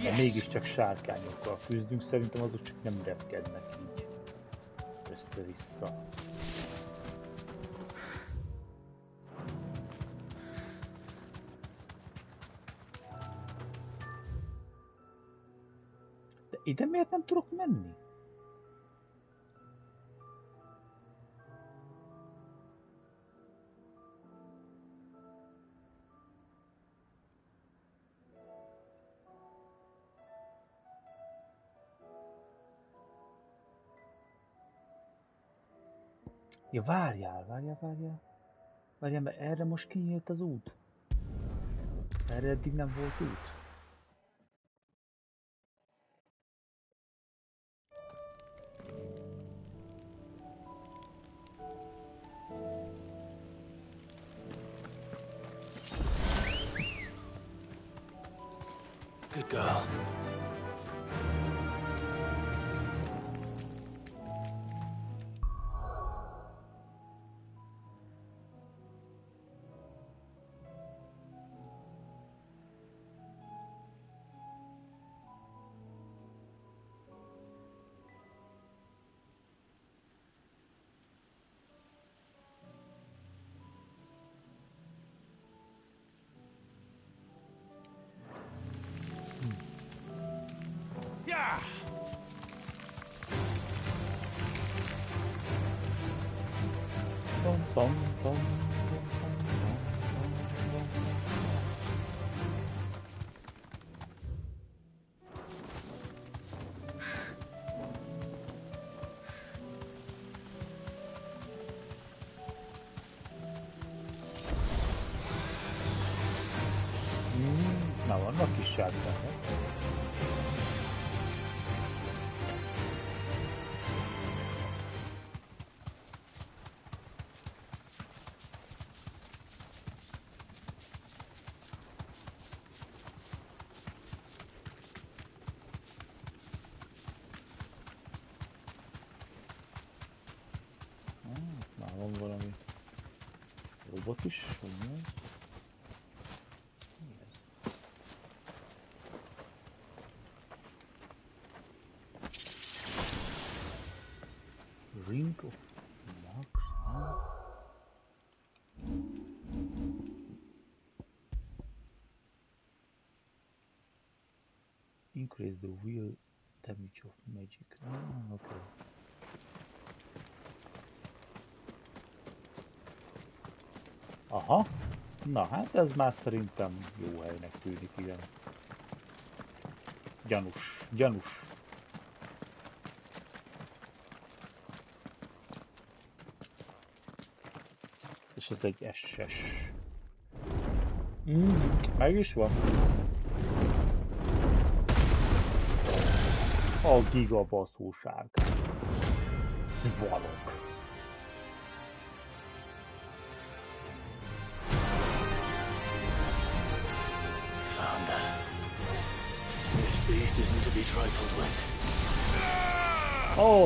De mégiscsak sárkányokkal küzdünk, szerintem azok csak nem repkednek így össze-vissza. De ide miért nem tudok menni? Ja, várjál, mert erre most kinyílt az út. Erre eddig nem volt út. Good girl. Na, vannak kis sárkányok. Már van valami robot is, hogy mi ez? Ring of Marks, huh? Increase the real damage of magic. Ah, okay. Aha, na hát ez már szerintem jó helynek tűnik, igen. Gyanús. És ez egy SS. Meg is van. A gigabaszó sárkány. Zvalok.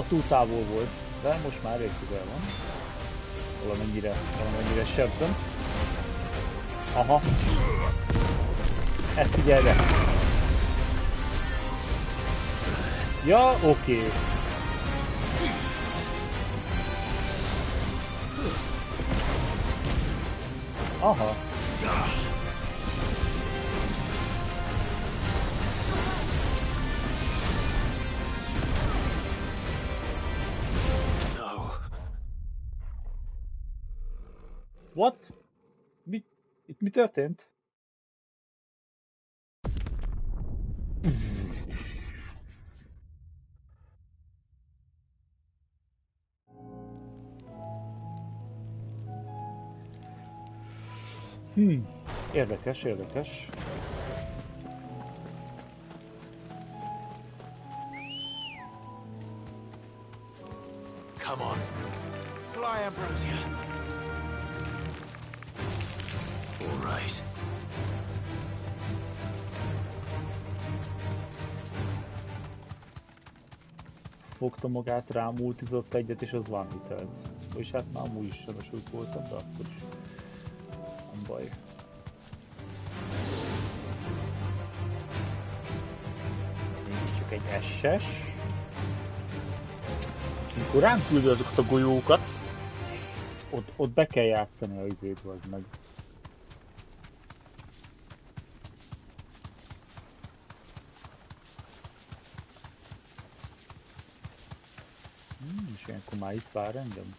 Túl távol volt, de most már elég közel van. Valamennyire sebzem. Aha. Ezt figyelj. Ja, oké. Aha. What? Itt mi történt? Érdekes. Come on. Fly, Ambrosia. All right. Fogta magát, rámultizott egyet, és az van hitelt. És hát már amúgy is sebesült voltam, de akkor is. baj. Csak egy SS. Amikor rám küldő azokat a golyókat, ott be kell játszani a izét, vagy meg. És ilyenkor már itt vár engem.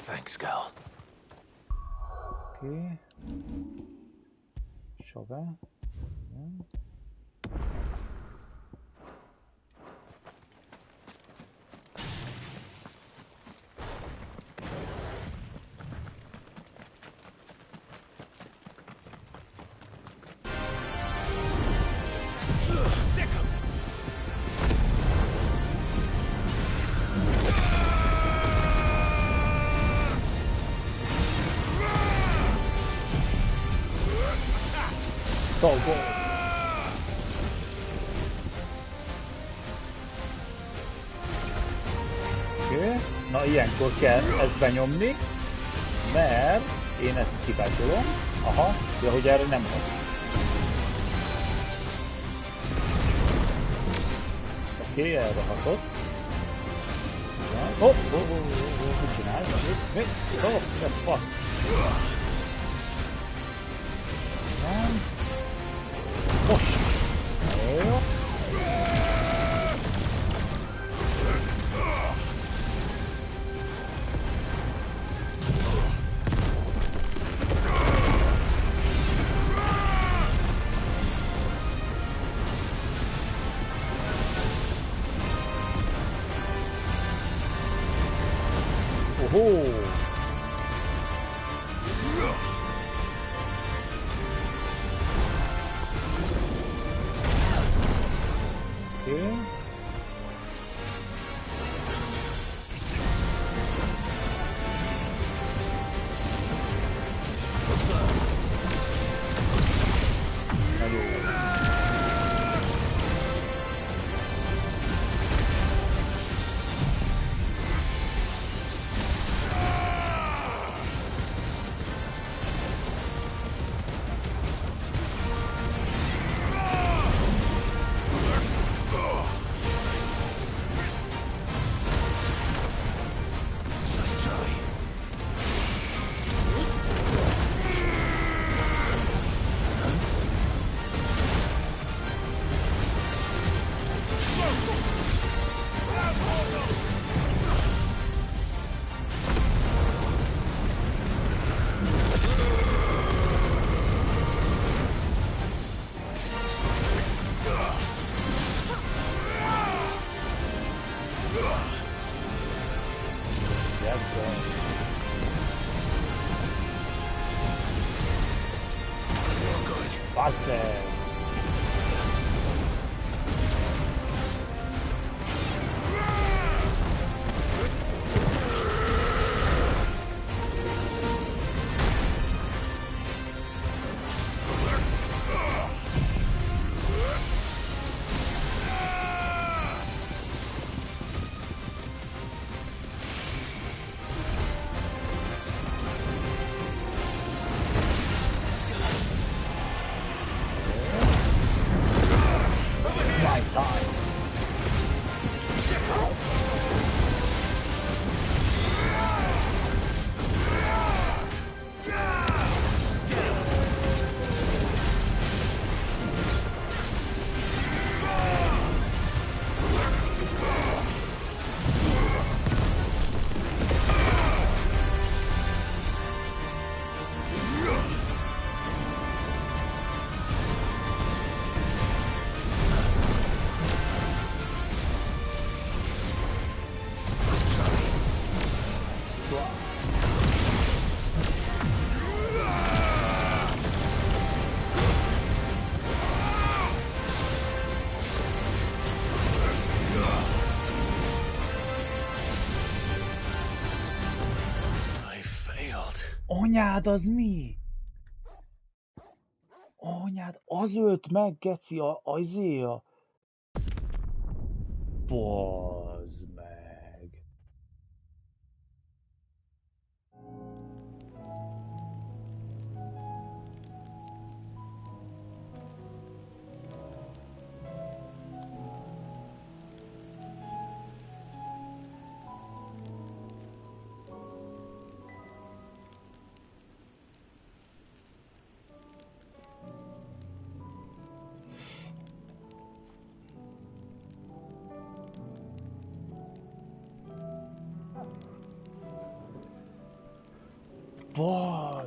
Thanks, girl. Oké. Savel. Go, go. Oké. Na ilyenkor kell ezt benyomni, mert én ezt kibácsolom. Aha, de hogy erre nem hat. Oké, erre hatott. Mit csinálsz? Mit? What the fuck? Nem. Most! Jó. Ohó! Bastard! Anyád, az mi? Anyád, az ölt meg, geci, a izéja. Bazd meg.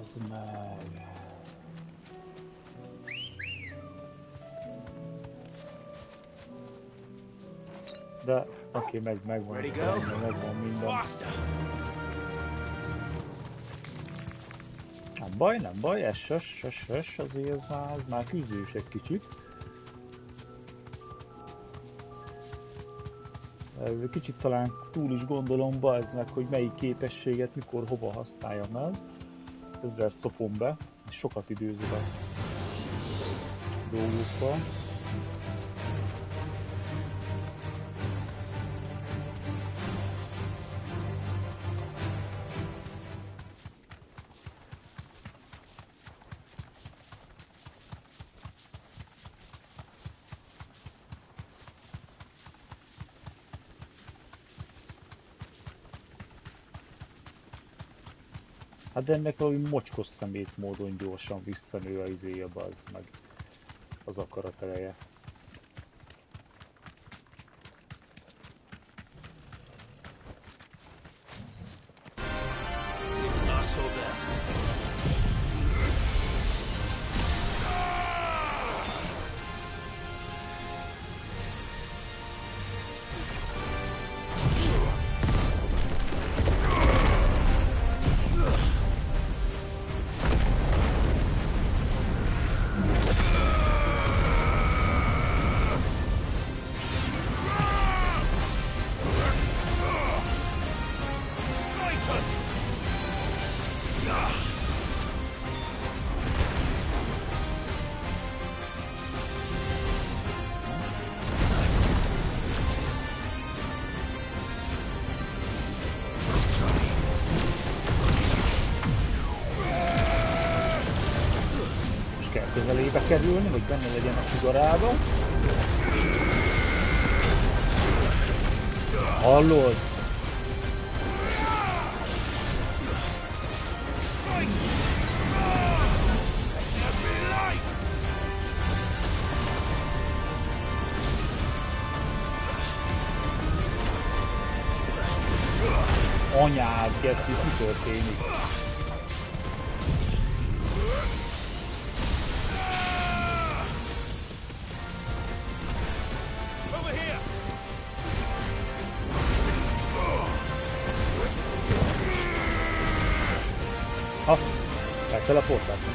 Az meg... De, oké, megvan minden. Nem baj, ez azért ez már küzdős egy kicsit. Kicsit talán túl is gondolom bazd meg, hogy melyik képességet mikor hova használjam el. Ezzel szopom be, és sokat időzöm a dolgokkal. Hát de ennek valami mocskos szemét módon gyorsan visszanő a izéje, bazd meg az akarat eleje. It's not so bad. Közelébe kerülni, hogy benne legyen a sugarába. Hallod? Anyád, geszti, mi történik? Teleportáltam.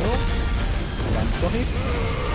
Jó, nem tudom itt.